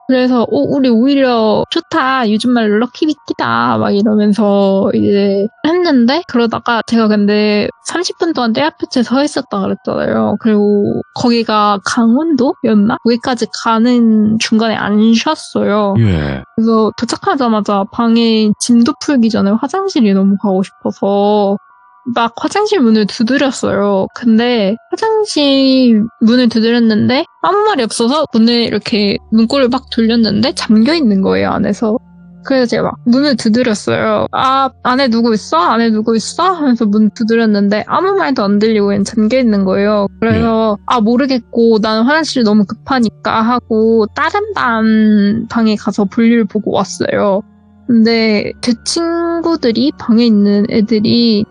그래서 우리 오히려 좋다, 요즘 말로 럭키비키다 막 이러면서 이제 했는데, 그러다가 제가 근데 30분 동안 떼앞에 서 있었다 그랬잖아요. 그리고 거기가 강원도였나? 거기까지 가는 중간에 안 쉬었어요. 예. 그래서 도착하자마자 방에 짐도 풀기 전에 화장실이 너무 가고 싶어서 막 화장실 문을 두드렸어요. 근데 화장실 문을 두드렸는데 아무 말이 없어서 문을 이렇게 문고를 막 돌렸는데 잠겨 있는 거예요, 안에서. 그래서 제가 막 문을 두드렸어요. 안에 누구 있어? 안에 누구 있어? 하면서 문 두드렸는데 아무 말도 안 들리고 그냥 잠겨 있는 거예요. 그래서 모르겠고 나는 화장실이 너무 급하니까 하고 다른 방에 가서 볼일 보고 왔어요. 근데 제 친구들이, 방에 있는 애들이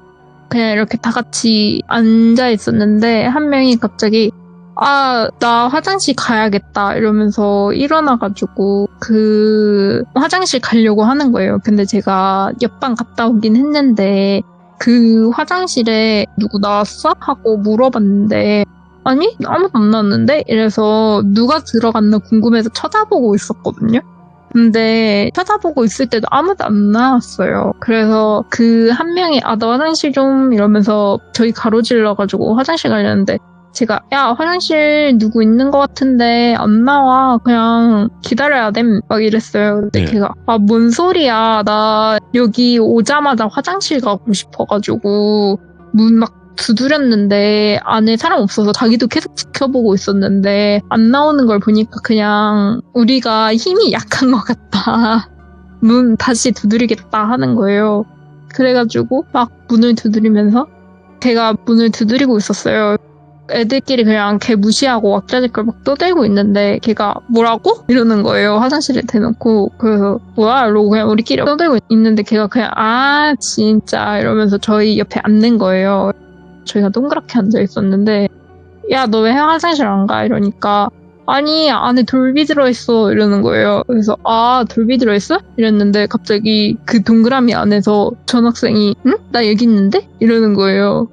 그냥 이렇게 다 같이 앉아 있었는데 한 명이 갑자기 나 화장실 가야겠다 이러면서 일어나가지고 그 화장실 가려고 하는 거예요. 근데 제가 옆방 갔다 오긴 했는데 그 화장실에 누구 나왔어? 하고 물어봤는데 아니? 아무도 안 나왔는데? 이래서 누가 들어갔나 궁금해서 쳐다보고 있었거든요. 근데 쳐다보고 있을 때도 아무도 안 나왔어요. 그래서 그 한 명이 나 화장실 좀 이러면서 저희 가로질러가지고 화장실 가려는데 제가 화장실 누구 있는 것 같은데 안 나와, 그냥 기다려야 됨 막 이랬어요. 근데 걔가 뭔 소리야, 나 여기 오자마자 화장실 가고 싶어가지고 문 막 두드렸는데 안에 사람 없어서 자기도 계속 지켜보고 있었는데 안 나오는 걸 보니까 그냥 우리가 힘이 약한 것 같다, 문 다시 두드리겠다 하는 거예요. 그래가지고 막 문을 두드리면서 제가 문을 두드리고 있었어요. 애들끼리 그냥 걔 무시하고 왁자지껄 막 떠들고 있는데 걔가 뭐라고? 이러는 거예요. 화장실에 대놓고. 그래서 뭐야? 이러고 그냥 우리끼리 떠들고 있는데 걔가 그냥 아 진짜 이러면서 저희 옆에 앉는 거예요. 저희가 동그랗게 앉아 있었는데 야 너 왜 화장실 안 가? 이러니까 아니 안에 돌비 들어있어 이러는 거예요. 그래서 아 돌비 들어있어? 이랬는데 갑자기 그 동그라미 안에서 전학생이 응? 나 여기 있는데? 이러는 거예요.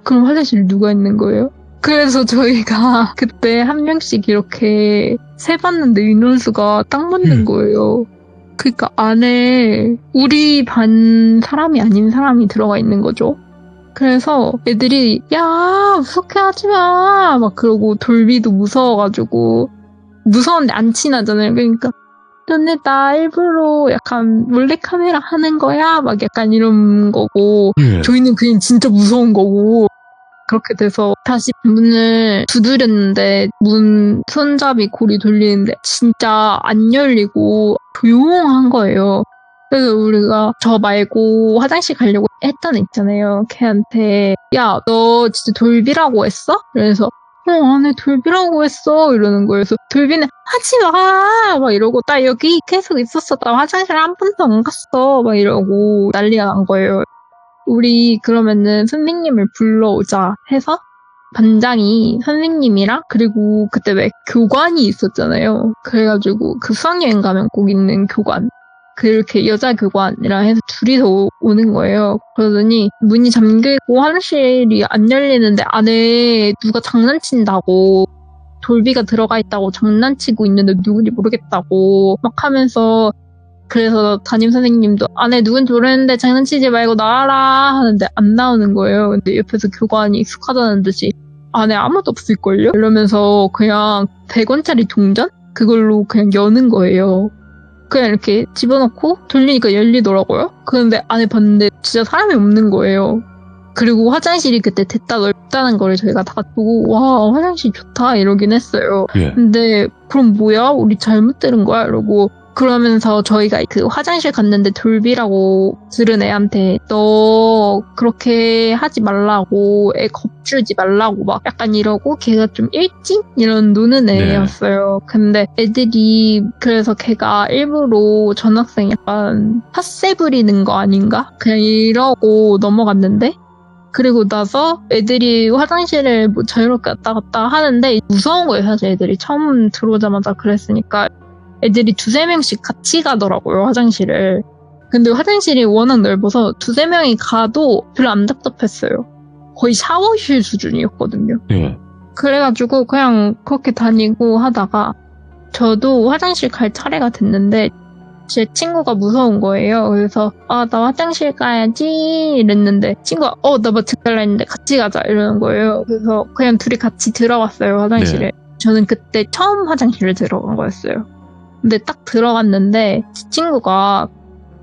그럼 화장실 누가 있는 거예요? 그래서 저희가 그때 한 명씩 이렇게 세봤는데 인원수가 딱 맞는 거예요. 그러니까 안에 우리 반 사람이 아닌 사람이 들어가 있는 거죠. 그래서 애들이 야 무섭게 하지마 막 그러고 돌비도 무서워가지고 무서운데 안 친하잖아요. 그러니까 너네 나 일부러 약간 몰래카메라 하는 거야? 막 약간 이런 거고 저희는 그냥 진짜 무서운 거고 그렇게 돼서 다시 문을 두드렸는데 문 손잡이 고리 돌리는데 진짜 안 열리고 조용한 거예요. 그래서 우리가 저 말고 화장실 가려고 했던 애 있잖아요. 걔한테 야 너 진짜 돌비라고 했어? 그래서 안에 돌비라고 했어 이러는 거예요. 그래서 돌비는 하지마 막 이러고 나 여기 계속 있었어. 나 화장실 한 번도 안 갔어 막 이러고 난리가 난 거예요. 우리 그러면은 선생님을 불러오자 해서 반장이 선생님이랑 그리고 그때 왜 교관이 있었잖아요. 그래가지고 그 수학여행 가면 꼭 있는 교관 그렇게 여자 교관이랑 해서 둘이서 오는 거예요. 그러더니 문이 잠겨있고 화장실이 안 열리는데 안에 누가 장난친다고 돌비가 들어가 있다고 장난치고 있는데 누군지 모르겠다고 막 하면서 그래서 담임 선생님도 안에 누군지 모르는데 장난치지 말고 나와라 하는데 안 나오는 거예요. 근데 옆에서 교관이 익숙하다는 듯이 안에 아무도 없을걸요? 이러면서 그냥 100원짜리 동전? 그걸로 그냥 여는 거예요. 그냥 이렇게 집어넣고 돌리니까 열리더라고요. 그런데 안에 봤는데 진짜 사람이 없는 거예요. 그리고 화장실이 그때 됐다 넓다는 거를 저희가 다 보고 와 화장실 좋다 이러긴 했어요. 근데 그럼 뭐야? 우리 잘못 들은 거야? 이러고 그러면서 저희가 그 화장실 갔는데 돌비라고 들은 애한테 너 그렇게 하지 말라고 애 겁주지 말라고 막 약간 이러고 걔가 좀 일찍 이런 노는 애였어요. 근데 애들이 그래서 걔가 일부러 전학생 약간 핫세 부리는 거 아닌가? 그냥 이러고 넘어갔는데 그리고 나서 애들이 화장실을 뭐 자유롭게 왔다 갔다 하는데 무서운 거예요. 사실 애들이 처음 들어오자마자 그랬으니까 애들이 2-3명씩 같이 가더라고요, 화장실을. 근데 화장실이 워낙 넓어서 2-3명이 가도 별로 안 답답했어요. 거의 샤워실 수준이었거든요. 그래가지고 그냥 그렇게 다니고 하다가 저도 화장실 갈 차례가 됐는데 제 친구가 무서운 거예요. 그래서 나 화장실 가야지 이랬는데 친구가 나 마트 갈라 했는데 같이 가자 이러는 거예요. 그래서 그냥 둘이 같이 들어갔어요, 화장실에. 저는 그때 처음 화장실을 들어간 거였어요. 근데 딱 들어갔는데 친구가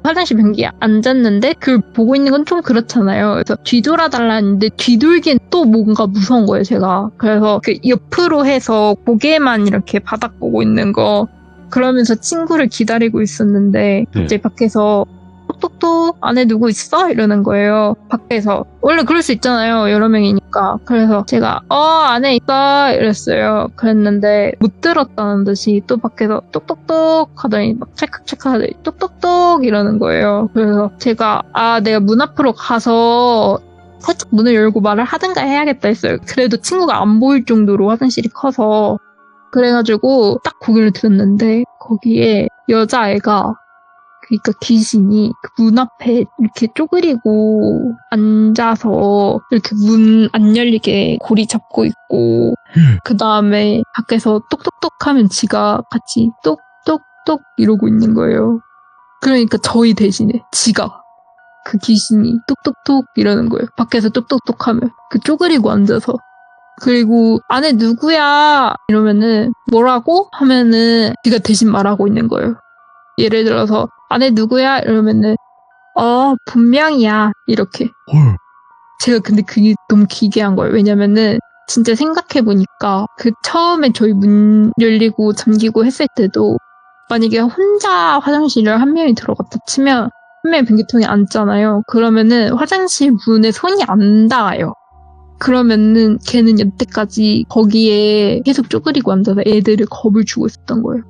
화장실 변기에 앉았는데 그걸 보고 있는 건 좀 그렇잖아요. 그래서 뒤돌아달라 했는데 뒤돌기엔 또 뭔가 무서운 거예요, 제가. 그래서 그 옆으로 해서 고개만 이렇게 바닥 보고 있는 거 그러면서 친구를 기다리고 있었는데 갑자기 밖에서 똑똑똑 안에 누구 있어? 이러는 거예요. 밖에서. 원래 그럴 수 있잖아요. 여러 명이니까. 그래서 제가 안에 있어 이랬어요. 그랬는데 못 들었다는 듯이 또 밖에서 똑똑똑 하더니 막 찰칵찰칵 하더니 똑똑똑 이러는 거예요. 그래서 제가 내가 문 앞으로 가서 살짝 문을 열고 말을 하든가 해야겠다 했어요. 그래도 친구가 안 보일 정도로 화장실이 커서. 그래가지고 딱 고개를 들었는데 거기에 여자애가 그러니까 귀신이 그 문 앞에 이렇게 쪼그리고 앉아서 이렇게 문 안 열리게 고리 잡고 있고 그 다음에 밖에서 똑똑똑 하면 지가 같이 똑똑똑 이러고 있는 거예요. 그러니까 저희 대신에 지가 그 귀신이 똑똑똑 이러는 거예요. 밖에서 똑똑똑 하면 그 쪼그리고 앉아서 그리고 안에 누구야 이러면은 뭐라고 하면은 지가 대신 말하고 있는 거예요. 예를 들어서 안에 누구야 이러면은 분명이야 이렇게. 제가 근데 그게 너무 기괴한 거예요. 왜냐면은 진짜 생각해보니까 그 처음에 저희 문 열리고 잠기고 했을 때도 만약에 혼자 화장실을 한 명이 들어갔다 치면 한 명이 변기통에 앉잖아요. 그러면은 화장실 문에 손이 안 닿아요. 그러면은 걔는 여태까지 거기에 계속 쪼그리고 앉아서 애들을 겁을 주고 있었던 거예요.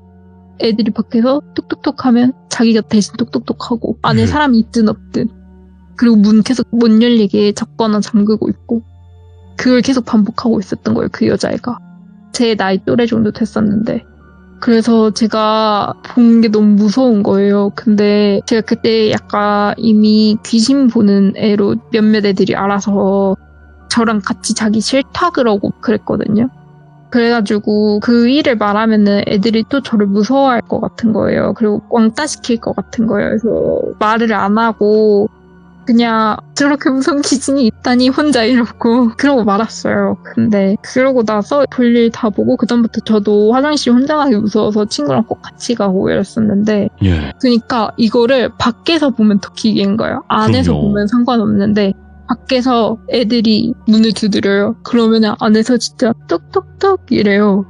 애들이 밖에서 톡톡톡 하면 자기가 대신 톡톡톡 하고 안에 사람이 있든 없든, 그리고 문 계속 못 열리게 잡거나 잠그고 있고, 그걸 계속 반복하고 있었던 거예요. 그 여자애가. 제 나이 또래 정도 됐었는데. 그래서 제가 본 게 너무 무서운 거예요. 근데 제가 그때 약간 이미 귀신 보는 애로 몇몇 애들이 알아서 저랑 같이 자기 싫다 그러고 그랬거든요. 그래가지고 그 일을 말하면은 애들이 또 저를 무서워할 것 같은 거예요. 그리고 왕따 시킬 것 같은 거예요. 그래서 말을 안 하고 그냥 저렇게 무서운 귀신이 있다니 혼자 이러고 그러고 말았어요. 근데 그러고 나서 볼일 다 보고 그다음부터 저도 화장실 혼자 가기 무서워서 친구랑 꼭 같이 가고 이랬었는데, 예. 그러니까 이거를 밖에서 보면 더 기계인 거예요. 안에서 그럼요. 보면 상관없는데 밖에서 애들이 문을 두드려요. 그러면 안에서 진짜 뚝뚝뚝 이래요.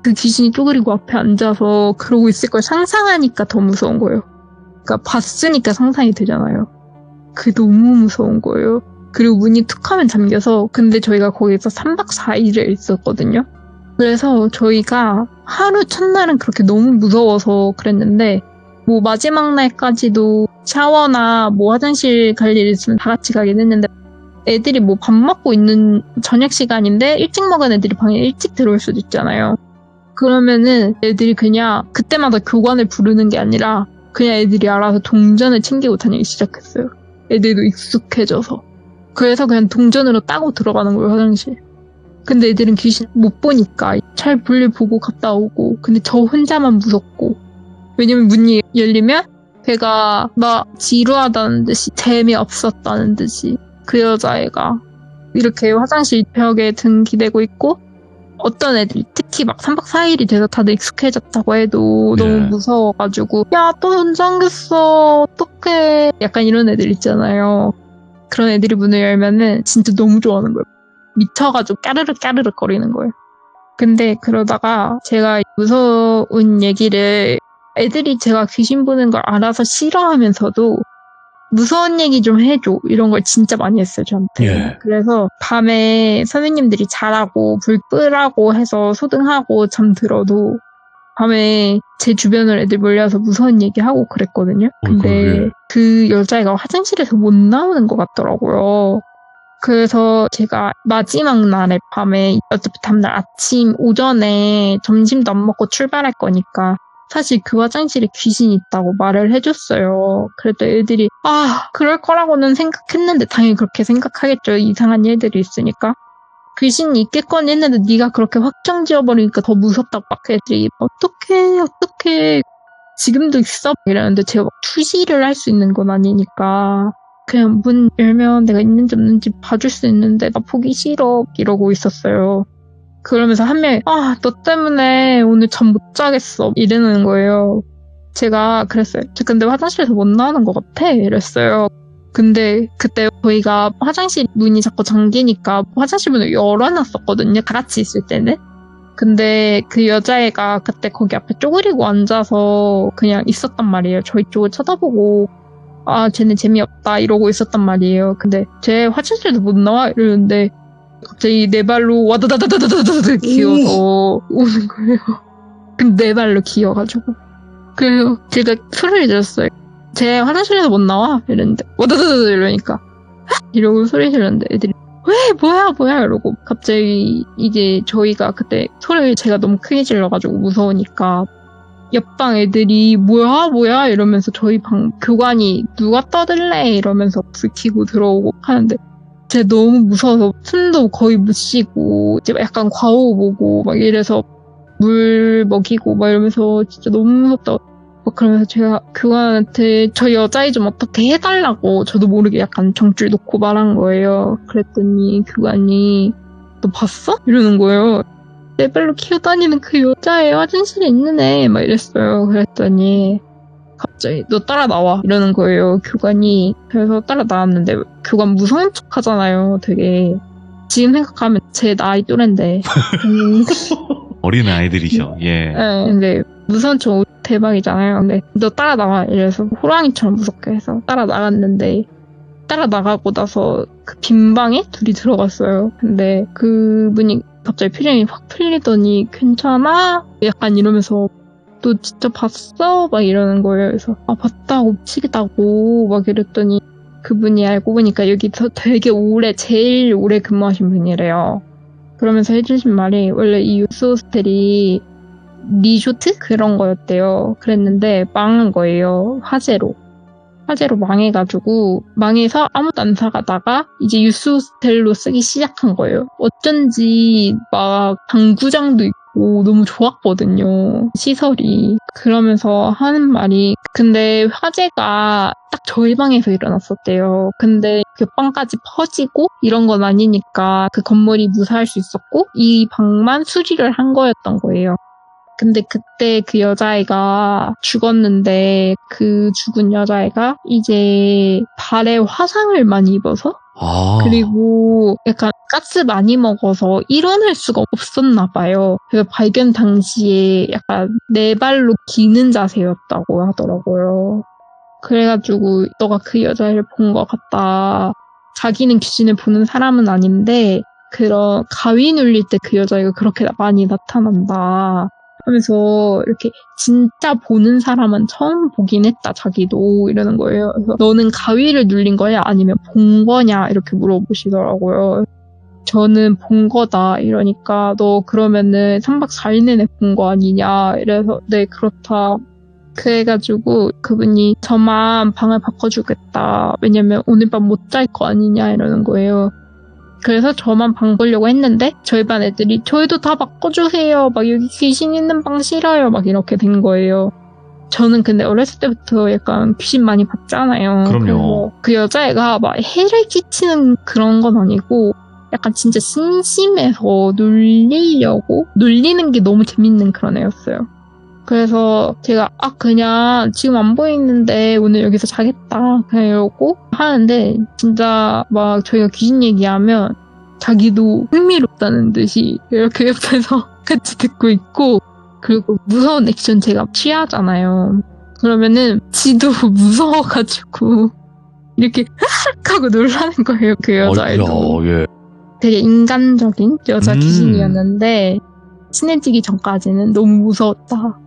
그 귀신이 쪼그리고 앞에 앉아서 그러고 있을 걸 상상하니까 더 무서운 거예요. 그러니까 봤으니까 상상이 되잖아요. 그게 너무 무서운 거예요. 그리고 문이 툭 하면 잠겨서, 근데 저희가 거기서 3박 4일을 있었거든요. 그래서 저희가 하루 첫날은 그렇게 너무 무서워서 그랬는데, 뭐 마지막 날까지도 샤워나 뭐 화장실 갈 일 있으면 다 같이 가긴 했는데, 애들이 뭐 밥 먹고 있는 저녁 시간인데 일찍 먹은 애들이 방에 일찍 들어올 수도 있잖아요. 그러면은 애들이 그냥 그때마다 교관을 부르는 게 아니라 그냥 애들이 알아서 동전을 챙기고 다니기 시작했어요. 애들도 익숙해져서. 그래서 그냥 동전으로 따고 들어가는 거예요, 화장실. 근데 애들은 귀신 못 보니까 잘 볼일 보고 갔다 오고, 근데 저 혼자만 무섭고. 왜냐면 문이 열리면 걔가 나 지루하다는 듯이, 재미없었다는 듯이, 그 여자애가 이렇게 화장실 벽에 등 기대고 있고, 어떤 애들이 특히 막 3박 4일이 돼서 다들 익숙해졌다고 해도 네. 너무 무서워가지고 야, 또 문 잠겼어 어떡해, 약간 이런 애들 있잖아요. 그런 애들이 문을 열면은 진짜 너무 좋아하는 거예요. 미쳐가지고 까르륵 까르륵 거리는 거예요. 근데 그러다가 제가 무서운 얘기를, 애들이 제가 귀신 보는 걸 알아서 싫어하면서도 무서운 얘기 좀 해줘 이런 걸 진짜 많이 했어요, 저한테. 예. 그래서 밤에 선생님들이 자라고 불 끄라고 해서 소등하고 잠들어도 밤에 제 주변으로 애들 몰려서 무서운 얘기하고 그랬거든요. 근데 어이구, 예. 그 여자애가 화장실에서 못 나오는 것 같더라고요. 그래서 제가 마지막 날에 밤에, 어차피 다음날 아침 오전에 점심도 안 먹고 출발할 거니까 사실 그 화장실에 귀신이 있다고 말을 해줬어요. 그랬더니 애들이 그럴 거라고는 생각했는데, 당연히 그렇게 생각하겠죠. 이상한 일들이 있으니까. 귀신이 있겠거니 했는데 네가 그렇게 확정 지어버리니까 더 무섭다고 막 애들이 어떡해 지금도 있어? 이러는데 제가 막 투시를 할 수 있는 건 아니니까 그냥 문 열면 내가 있는지 없는지 봐줄 수 있는데 나 보기 싫어 이러고 있었어요. 그러면서 한 명이 너 때문에 오늘 잠 못 자겠어 이러는 거예요. 제가 그랬어요. 저 근데 화장실에서 못 나오는 것 같아 이랬어요. 근데 그때 저희가 화장실 문이 자꾸 잠기니까 화장실 문을 열어놨었거든요, 다 같이 있을 때는. 근데 그 여자애가 그때 거기 앞에 쪼그리고 앉아서 그냥 있었단 말이에요. 저희 쪽을 쳐다보고 쟤네 재미없다 이러고 있었단 말이에요. 근데 쟤 화장실에서 못 나와 이러는데 갑자기 네 발로 와다다다다다다다 기어서 오는 거예요. 근데 네 발로 기어가지고. 그래서 제가 소리를 질렀어요. 쟤 화장실에서 못 나와 이랬는데 와다다다다 이러니까 이러고 소리 질렀는데 애들이 왜 뭐야 이러고 갑자기 이제 저희가 그때 소리를 제가 너무 크게 질러가지고 무서우니까 옆방 애들이 뭐야 이러면서 저희 방 교관이 누가 떠들래 이러면서 불 켜고 들어오고 하는데 제가 너무 무서워서 숨도 거의 못 쉬고 이제 약간 과호 보고 막 이래서 물 먹이고 막 이러면서 진짜 너무 무섭다. 막 그러면서 제가 교관한테 저 여자애 좀 어떻게 해달라고 저도 모르게 약간 정줄 놓고 말한 거예요. 그랬더니 교관이 너 봤어? 이러는 거예요. 내 발로 키워다니는 그 여자애 화장실에 있는 애 막 이랬어요. 그랬더니 갑자기 너 따라 나와 이러는 거예요, 교관이. 그래서 따라 나왔는데 교관 무서운 척 하잖아요, 되게. 지금 생각하면 제 나이 또래인데. 어린 아이들이죠. 예. 네, 근데 무서운 척 대박이잖아요. 근데 너 따라 나와 이래서 호랑이처럼 무섭게 해서 따라 나갔는데 따라 나가고 나서 그 빈 방에 둘이 들어갔어요. 근데 그분이 갑자기 표정이 확 풀리더니 괜찮아? 약간 이러면서 너 진짜 봤어? 막 이러는 거예요. 그래서 아 봤다고 미치겠다고 막 이랬더니 그분이 알고 보니까 여기서 되게 제일 오래 근무하신 분이래요. 그러면서 해주신 말이 원래 이 유스 호스텔이 리조트? 그런 거였대요. 그랬는데 망한 거예요. 화재로 망해가지고 망해서 아무도 안 사가다가 이제 유스 호스텔로 쓰기 시작한 거예요. 어쩐지 막 당구장도 있고 너무 좋았거든요. 시설이. 그러면서 하는 말이 근데 화재가 딱 저희 방에서 일어났었대요. 근데 그 방까지 퍼지고 이런 건 아니니까 그 건물이 무사할 수 있었고 이 방만 수리를 한 거였던 거예요. 근데 그때 그 여자애가 죽었는데 그 죽은 여자애가 이제 발에 화상을 많이 입어서 그리고 약간 가스 많이 먹어서 일어날 수가 없었나 봐요. 그래서 발견 당시에 약간 네 발로 기는 자세였다고 하더라고요. 그래가지고 너가 그 여자애를 본 것 같다. 자기는 귀신을 보는 사람은 아닌데 그런 가위 눌릴 때 그 여자애가 그렇게 많이 나타난다. 하면서 이렇게 진짜 보는 사람은 처음 보긴 했다 자기도 이러는 거예요. 그래서 너는 가위를 눌린 거야 아니면 본 거냐 이렇게 물어보시더라고요. 저는 본 거다 이러니까 너 그러면은 3박 4일 내내 본 거 아니냐 이래서 네 그렇다. 그래가지고 그분이 저만 방을 바꿔주겠다. 왜냐면 오늘 밤 못 잘 거 아니냐 이러는 거예요. 그래서 저만 방 보려고 했는데 저희 반 애들이 저희도 다 바꿔주세요. 막 여기 귀신 있는 방 싫어요. 막 이렇게 된 거예요. 저는 근데 어렸을 때부터 약간 귀신 많이 봤잖아요. 그럼요. 그 여자애가 막 해를 끼치는 그런 건 아니고 약간 진짜 심심해서 놀리는 게 너무 재밌는 그런 애였어요. 그래서 제가 그냥 지금 안 보이는데 오늘 여기서 자겠다 그냥 이러고 하는데 진짜 막 저희가 귀신 얘기하면 자기도 흥미롭다는 듯이 이렇게 옆에서 같이 듣고 있고 그리고 무서운 액션 제가 취하잖아요. 그러면은 지도 무서워가지고 이렇게 하고 놀라는 거예요. 그 여자애도. 예. 되게 인간적인 여자 귀신이었는데 친해지기 전까지는 너무 무서웠다.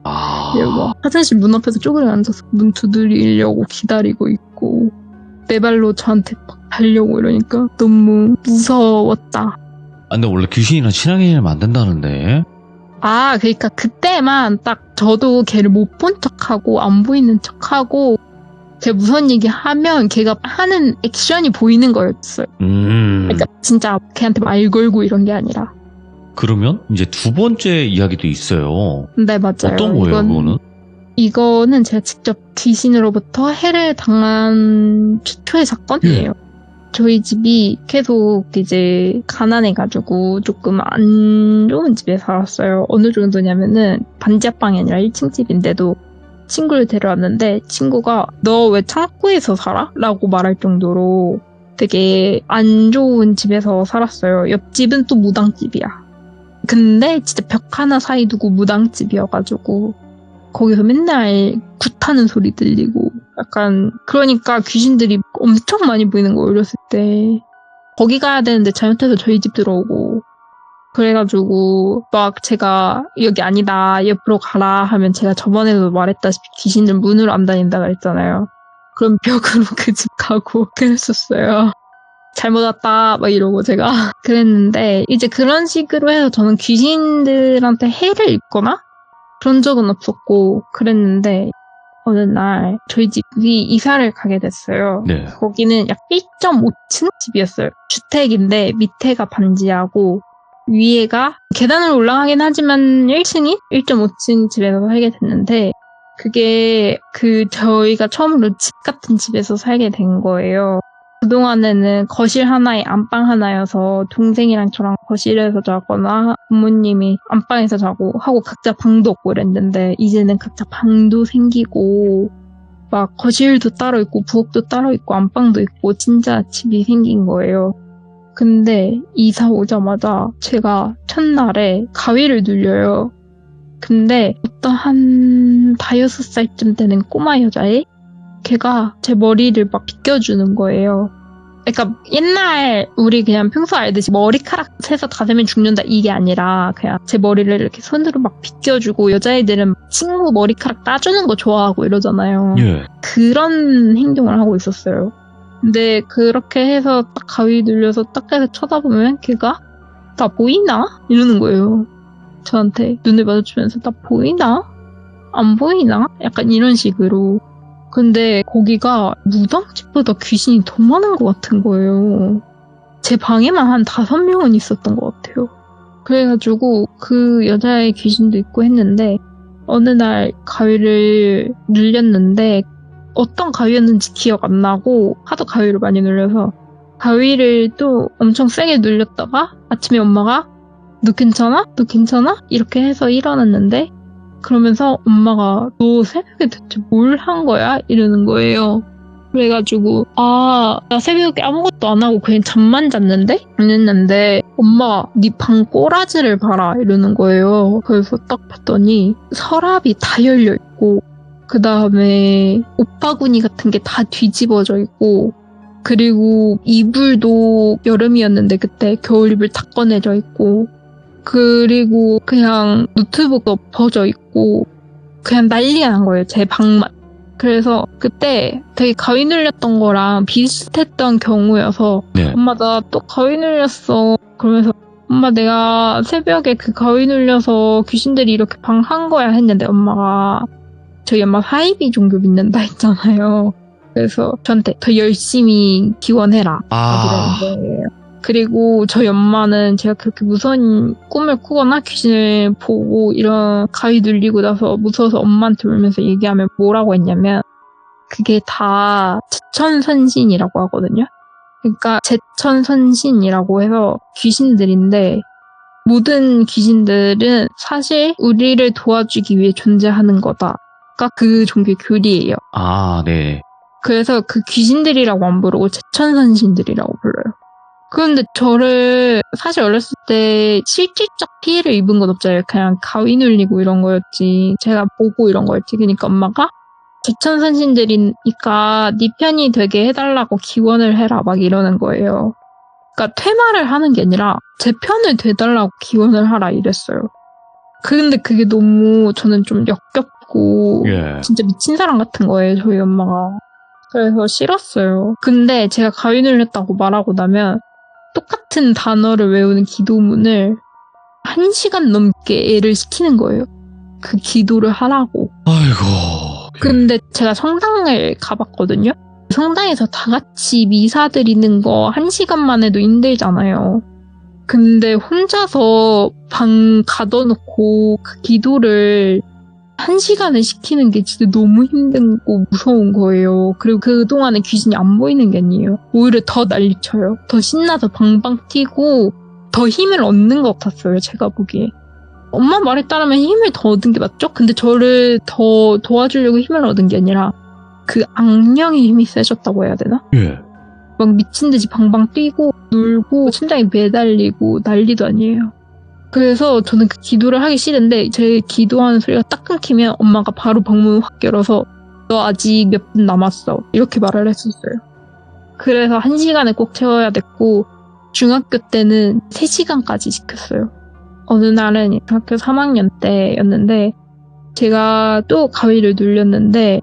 그리고 화장실 문 앞에서 쪼그려 앉아서 문 두드리려고 기다리고 있고 내 발로 저한테 막 달려고 이러니까 너무 무서웠다. 근데 원래 귀신이랑 친하게 지내면 안 된다는데. 그러니까 그때만 딱 저도 걔를 못 본 척하고 안 보이는 척하고 제가 무서운 얘기 하면 걔가 하는 액션이 보이는 거였어요. 그러니까 진짜 걔한테 말 걸고 이런 게 아니라. 그러면 이제 두 번째 이야기도 있어요. 네, 맞아요. 어떤 거예요, 그거는? 이거는 제가 직접 귀신으로부터 해를 당한 최초의 사건이에요. 저희 집이 계속 이제 가난해가지고 조금 안 좋은 집에 살았어요. 어느 정도냐면은 반지하방이 아니라 1층 집인데도 친구를 데려왔는데 친구가 너 왜 창고에서 살아? 라고 말할 정도로 되게 안 좋은 집에서 살았어요. 옆집은 또 무당집이야. 근데 진짜 벽 하나 사이 두고 무당집이어가지고 거기서 맨날 굿하는 소리 들리고 약간 그러니까 귀신들이 엄청 많이 보이는 거예요. 어렸을 때. 거기 가야 되는데 잘못해서 저희 집 들어오고 그래가지고 막 제가 여기 아니다 옆으로 가라 하면 제가 저번에도 말했다시피 귀신들 문으로 안 다닌다 그랬잖아요. 그럼 벽으로 그 집 가고 그랬었어요. 잘못 왔다 막 이러고 제가 그랬는데 이제 그런 식으로 해서 저는 귀신들한테 해를 입거나 그런 적은 없었고 그랬는데 어느 날 저희 집이 이사를 가게 됐어요. 네. 거기는 약 1.5층 집이었어요. 주택인데 밑에가 반지하고 위에가 계단을 올라가긴 하지만 1층인 1.5층 집에서 살게 됐는데 그게 저희가 처음으로 집 같은 집에서 살게 된 거예요. 그동안에는 거실 하나에 안방 하나여서 동생이랑 저랑 거실에서 자거나 부모님이 안방에서 자고 하고 각자 방도 없고 이랬는데 이제는 각자 방도 생기고 막 거실도 따로 있고 부엌도 따로 있고 안방도 있고 진짜 집이 생긴 거예요. 근데 이사 오자마자 제가 첫날에 가위를 눌려요. 근데 어떤 한 5-6살쯤 되는 꼬마 여자애? 걔가 제 머리를 막 빗겨주는 거예요. 그러니까 옛날 우리 그냥 평소 알듯이 머리카락 새서 닿으면 죽는다 이게 아니라 그냥 제 머리를 이렇게 손으로 막 빗겨주고 여자애들은 친구 머리카락 따주는 거 좋아하고 이러잖아요. 예. 그런 행동을 하고 있었어요. 근데 그렇게 해서 딱 가위 눌려서 딱 해서 쳐다보면 걔가 나 보이나? 이러는 거예요. 저한테 눈을 마주치면서 나 보이나? 안 보이나? 약간 이런 식으로. 근데 거기가 무당집보다 귀신이 더 많은 것 같은 거예요. 제 방에만 한 5명은 있었던 것 같아요. 그래가지고 그 여자의 귀신도 있고 했는데 어느 날 가위를 눌렸는데 어떤 가위였는지 기억 안 나고 하도 가위를 많이 눌려서 가위를 또 엄청 세게 눌렸다가 아침에 엄마가 너 괜찮아? 너 괜찮아? 이렇게 해서 일어났는데 그러면서 엄마가 너 새벽에 대체 뭘 한 거야? 이러는 거예요. 그래가지고 나 새벽에 아무것도 안 하고 그냥 잠만 잤는데? 이랬는데 엄마가 네 방 꼬라지를 봐라 이러는 거예요. 그래서 딱 봤더니 서랍이 다 열려있고 그 다음에 옷바구니 같은 게 다 뒤집어져 있고 그리고 이불도 여름이었는데 그때 겨울 이불 다 꺼내져 있고 그리고 그냥 노트북 엎어져 있고 그냥 난리가 난 거예요. 제 방만. 그래서 그때 되게 가위 눌렸던 거랑 비슷했던 경우여서 네. 엄마 나 또 가위 눌렸어. 그러면서 엄마 내가 새벽에 그 가위 눌려서 귀신들이 이렇게 방한 거야 했는데 엄마가 저희 엄마 사이비 종교 믿는다 했잖아요. 그래서 저한테 더 열심히 기원해라 이러는 거예요. 그리고 저희 엄마는 제가 그렇게 무서운 꿈을 꾸거나 귀신을 보고 이런 가위 눌리고 나서 무서워서 엄마한테 울면서 얘기하면 뭐라고 했냐면 그게 다 제천선신이라고 하거든요. 그러니까 제천선신이라고 해서 귀신들인데 모든 귀신들은 사실 우리를 도와주기 위해 존재하는 거다가 그 종교의 교리예요. 네. 그래서 그 귀신들이라고 안 부르고 제천선신들이라고 불러요. 그런데 저를 사실 어렸을 때 실질적 피해를 입은 건 없잖아요. 그냥 가위 눌리고 이런 거였지. 제가 보고 이런 거였지. 그러니까 엄마가 제천선신들이니까 네 편이 되게 해달라고 기원을 해라 막 이러는 거예요. 그러니까 퇴마를 하는 게 아니라 제 편을 돼달라고 기원을 하라 이랬어요. 근데 그게 너무 저는 좀 역겹고 진짜 미친 사람 같은 거예요. 저희 엄마가. 그래서 싫었어요. 근데 제가 가위 눌렸다고 말하고 나면 똑같은 단어를 외우는 기도문을 1시간 넘게 애를 시키는 거예요. 그 기도를 하라고. 아이고. 근데 제가 성당을 가봤거든요. 성당에서 다 같이 미사 드리는 거 1시간만 해도 힘들잖아요. 근데 혼자서 방 가둬놓고 그 기도를 1시간을 시키는 게 진짜 너무 힘들고 무서운 거예요. 그리고 그동안에 귀신이 안 보이는 게 아니에요. 오히려 더 난리쳐요. 더 신나서 방방 뛰고 더 힘을 얻는 것 같았어요. 제가 보기에. 엄마 말에 따르면 힘을 더 얻은 게 맞죠? 근데 저를 더 도와주려고 힘을 얻은 게 아니라 그 악령의 힘이 세졌다고 해야 되나? 막 미친 듯이 방방 뛰고 놀고 심장이 매달리고 난리도 아니에요. 그래서 저는 그 기도를 하기 싫은데 제 기도하는 소리가 딱 끊기면 엄마가 바로 방문을 확 열어서 너 아직 몇 분 남았어 이렇게 말을 했었어요. 그래서 1시간을 꼭 채워야 됐고 중학교 때는 3시간까지 지켰어요. 어느 날은 중학교 3학년 때였는데 제가 또 가위를 눌렸는데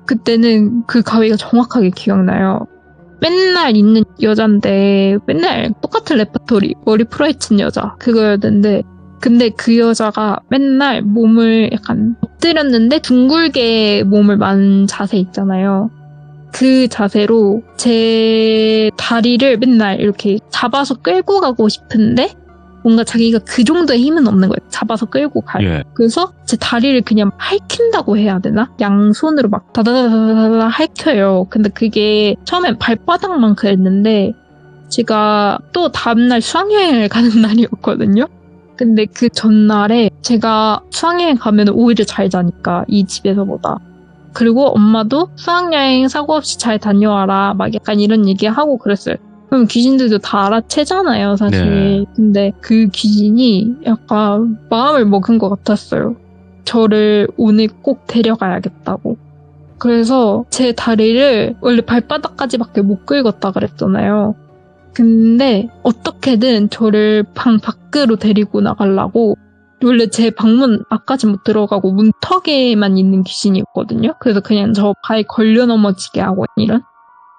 그때는 그 가위가 정확하게 기억나요. 맨날 있는 여잔데 맨날 똑같은 레퍼토리 머리 풀어헤친 여자 그거였는데 근데 그 여자가 맨날 몸을 약간 엎드렸는데 둥글게 몸을 만 자세 있잖아요. 그 자세로 제 다리를 맨날 이렇게 잡아서 끌고 가고 싶은데 뭔가 자기가 그 정도의 힘은 없는 거예요. 잡아서 끌고 가요. 그래서 제 다리를 그냥 핥힌다고 해야 되나? 양손으로 막 다다다다다 핥혀요. 근데 그게 처음엔 발바닥만 그랬는데 제가 또 다음날 수학여행을 가는 날이었거든요. 근데 그 전날에 제가 수학여행 가면 오히려 잘 자니까 이 집에서보다. 그리고 엄마도 수학여행 사고 없이 잘 다녀와라 막 약간 이런 얘기하고 그랬어요. 그럼 귀신들도 다 알아채잖아요, 사실. 근데 그 귀신이 약간 마음을 먹은 것 같았어요. 저를 오늘 꼭 데려가야겠다고. 그래서 제 다리를 원래 발바닥까지밖에 못 긁었다 그랬잖아요. 근데 어떻게든 저를 방 밖으로 데리고 나가려고 원래 제 방문 앞까지 못 들어가고 문턱에만 있는 귀신이었거든요. 그래서 그냥 저 발에 걸려 넘어지게 하고 이런.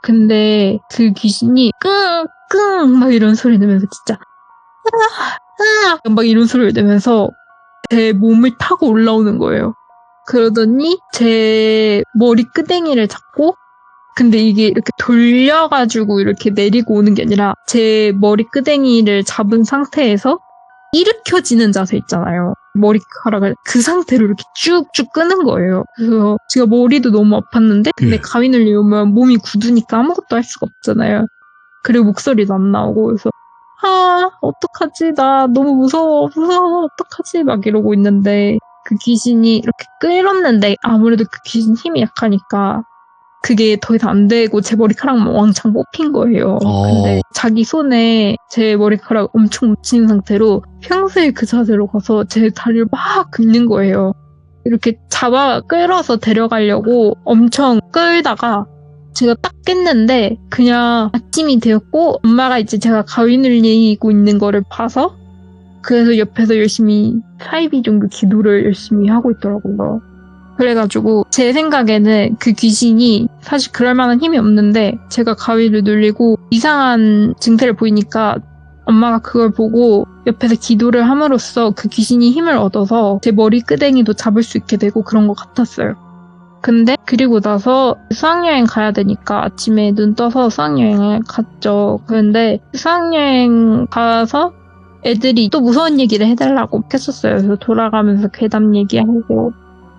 근데 그 귀신이 끙끙 막 이런 소리 내면서 진짜 막 이런 소리를 내면서 제 몸을 타고 올라오는 거예요. 그러더니 제 머리 끄댕이를 잡고 근데 이게 이렇게 돌려가지고 이렇게 내리고 오는 게 아니라 제 머리 끄댕이를 잡은 상태에서 일으켜지는 자세 있잖아요. 머리카락을 그 상태로 이렇게 쭉쭉 끄는 거예요. 그래서 제가 머리도 너무 아팠는데 근데 가위 눌리면 몸이 굳으니까 아무것도 할 수가 없잖아요. 그리고 목소리도 안 나오고 그래서 어떡하지? 나 너무 무서워 어떡하지? 막 이러고 있는데 그 귀신이 이렇게 끌었는데 아무래도 그 귀신 힘이 약하니까 그게 더 이상 안 되고 제 머리카락만 왕창 뽑힌 거예요. 근데 자기 손에 제 머리카락 엄청 묻힌 상태로 평소에 그 자세로 가서 제 다리를 막 긁는 거예요. 이렇게 잡아 끌어서 데려가려고 엄청 끌다가 제가 딱 깼는데 그냥 아침이 되었고 엄마가 이제 제가 가위 눌리고 있는 거를 봐서 그래서 옆에서 열심히 사이비 종교 기도를 열심히 하고 있더라고요. 그래가지고 제 생각에는 그 귀신이 사실 그럴 만한 힘이 없는데 제가 가위를 눌리고 이상한 증세를 보이니까 엄마가 그걸 보고 옆에서 기도를 함으로써 그 귀신이 힘을 얻어서 제 머리 끄댕이도 잡을 수 있게 되고 그런 것 같았어요. 근데 그리고 나서 수학여행 가야 되니까 아침에 눈 떠서 수학여행을 갔죠. 그런데 수학여행 가서 애들이 또 무서운 얘기를 해달라고 했었어요. 그래서 돌아가면서 괴담 얘기하고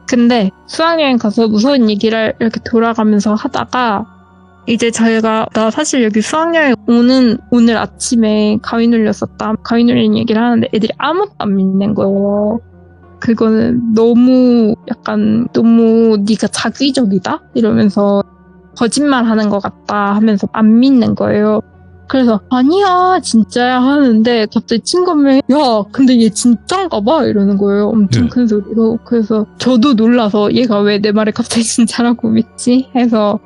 근데 수학여행 가서 무서운 얘기를 이렇게 돌아가면서 하다가 이제 저희가 나 사실 여기 수학여행 오늘 아침에 가위 눌렸었다. 가위 눌린 얘기를 하는데 애들이 아무것도 안 믿는 거예요. 그거는 너무 네가 자기적이다? 이러면서 거짓말하는 것 같다 하면서 안 믿는 거예요. 그래서 아니야 진짜야 하는데 갑자기 친구면 야 근데 얘 진짠가 봐 이러는 거예요. 엄청 큰 소리로. 그래서 저도 놀라서 얘가 왜 내 말을 갑자기 진짜라고 믿지? 해서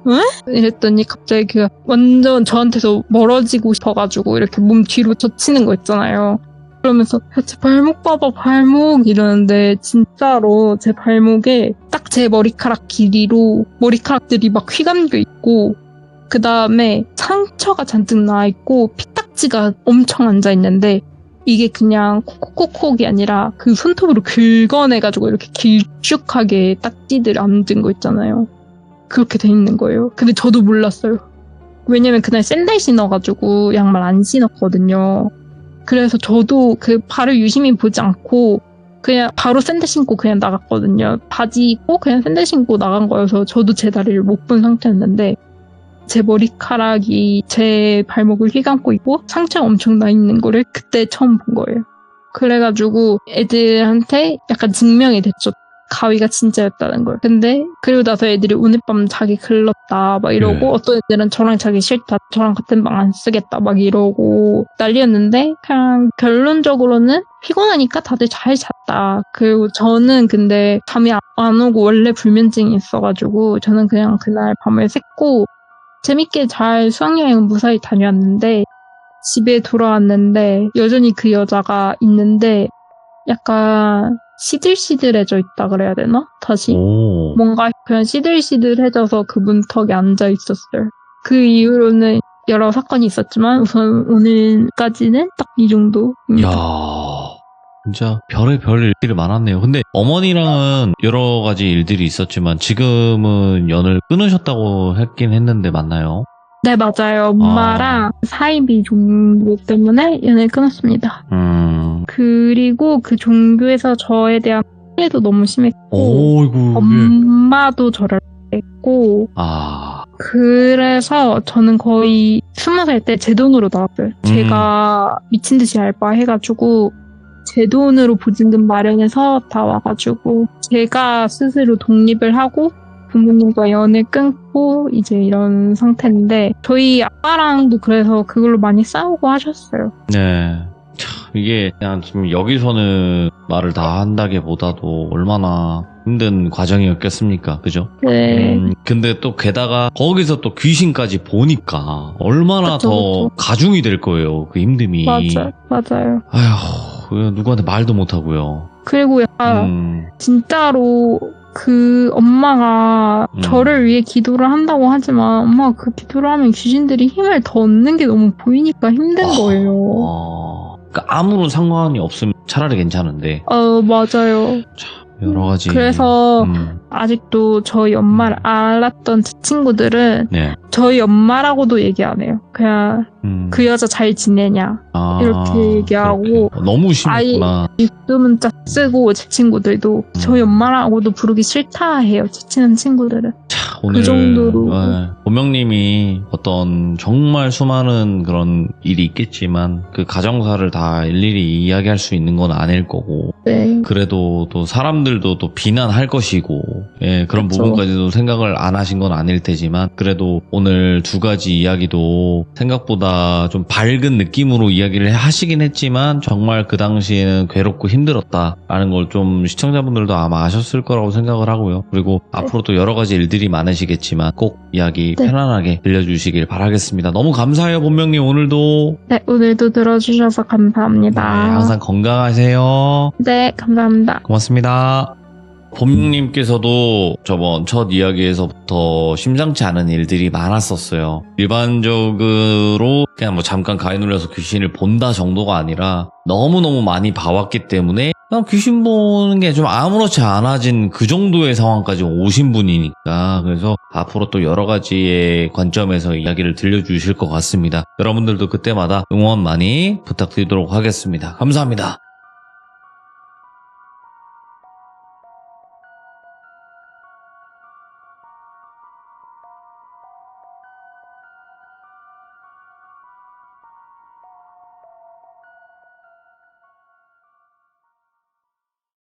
응? 이랬더니 갑자기 그 완전 저한테서 멀어지고 싶어가지고 이렇게 몸 뒤로 젖히는 거 있잖아요. 그러면서 야, 제 발목 봐봐 발목 이러는데 진짜로 제 발목에 딱 제 머리카락 길이로 머리카락들이 막 휘감겨 있고 그 다음에 상처가 잔뜩 나있고 피딱지가 엄청 앉아있는데 이게 그냥 콕콕콕콕이 아니라 그 손톱으로 긁어내가지고 이렇게 길쭉하게 딱지들 앉은 거 있잖아요. 그렇게 돼 있는 거예요. 근데 저도 몰랐어요. 왜냐면 그날 샌들 신어가지고 양말 안 신었거든요. 그래서 저도 그 발을 유심히 보지 않고 그냥 바로 샌들 신고 그냥 나갔거든요. 바지 입고 그냥 샌들 신고 나간 거여서 저도 제 다리를 못 본 상태였는데 제 머리카락이 제 발목을 휘감고 있고 상처가 엄청 나 있는 거를 그때 처음 본 거예요. 그래가지고 애들한테 약간 증명이 됐죠. 가위가 진짜였다는 걸. 근데 그리고 나서 애들이 오늘 밤 자기 글렀다 막 이러고 어떤 애들은 저랑 자기 싫다 저랑 같은 방 안 쓰겠다 막 이러고 난리였는데 그냥 결론적으로는 피곤하니까 다들 잘 잤다. 그리고 저는 근데 잠이 안 오고 원래 불면증이 있어가지고 저는 그냥 그날 밤을 샜고 재밌게 잘 수학여행은 무사히 다녀왔는데 집에 돌아왔는데 여전히 그 여자가 있는데 약간 시들시들해져 있다 그래야 되나? 다시 뭔가 그냥 시들시들해져서 그 문턱에 앉아 있었어요. 그 이후로는 여러 사건이 있었지만 우선 오늘까지는 딱 이 정도. 이야 진짜 별의 일들이 많았네요. 근데 어머니랑은 여러 가지 일들이 있었지만 지금은 연을 끊으셨다고 했긴 했는데 맞나요? 네 맞아요. 엄마랑 사이비 종교 때문에 연을 끊었습니다. 그리고 그 종교에서 저에 대한 피해도 너무 심했고 엄마도 저를 했고 그래서 저는 거의 20살 때 제 돈으로 나왔어요. 제가 미친 듯이 알바해가지고 제 돈으로 보증금 마련해서 다 와가지고 제가 스스로 독립을 하고 부모님과 연을 끊고 이제 이런 상태인데 저희 아빠랑도 그래서 그걸로 많이 싸우고 하셨어요. 네. 참, 이게 그냥 지금 여기서는 말을 다 한다기보다도 얼마나 힘든 과정이었겠습니까? 그죠? 네. 근데 또 게다가 거기서 또 귀신까지 보니까 얼마나 그쵸, 더 그쵸. 가중이 될 거예요. 그 힘듦이. 맞아요. 아휴, 누구한테 말도 못 하고요. 그리고 약간 진짜로 그 엄마가 저를 위해 기도를 한다고 하지만 엄마가 그 기도를 하면 귀신들이 힘을 더 얻는 게 너무 보이니까 힘든 거예요. 그러니까 아무런 상관이 없으면 차라리 괜찮은데. 맞아요. 여러 가지. 그래서 아직도 저희 엄마를 알았던 제 친구들은 네. 저희 엄마라고도 얘기 안 해요. 그냥 그 여자 잘 지내냐 이렇게 얘기하고 그렇게. 너무 심했구나. 육두 문자 쓰고 제 친구들도 저희 엄마라고도 부르기 싫다 해요. 제 친한 친구들은. 오늘 그 정도로. 보명님이 어떤 정말 수많은 그런 일이 있겠지만 그 가정사를 다 일일이 이야기할 수 있는 건 아닐 거고 네. 그래도 또 사람들도 또 비난할 것이고 그런 그쵸. 부분까지도 생각을 안 하신 건 아닐 테지만 그래도 오늘 두 가지 이야기도 생각보다 좀 밝은 느낌으로 이야기를 하시긴 했지만 정말 그 당시에는 괴롭고 힘들었다라는 걸 좀 시청자분들도 아마 아셨을 거라고 생각을 하고요. 그리고 앞으로 또 여러 가지 일들이 많으시겠지만 꼭 이야기 편안하게 들려주시길 바라겠습니다. 너무 감사해요, 본명님. 오늘도. 네, 오늘도 들어주셔서 감사합니다. 네, 항상 건강하세요. 네, 감사합니다. 고맙습니다. 봄님께서도 저번 첫 이야기에서부터 심상치 않은 일들이 많았었어요. 일반적으로 그냥 뭐 잠깐 가위 눌려서 귀신을 본다 정도가 아니라 너무너무 많이 봐왔기 때문에 그냥 귀신 보는 게 좀 아무렇지 않아진 그 정도의 상황까지 오신 분이니까 그래서 앞으로 또 여러 가지의 관점에서 이야기를 들려주실 것 같습니다. 여러분들도 그때마다 응원 많이 부탁드리도록 하겠습니다. 감사합니다.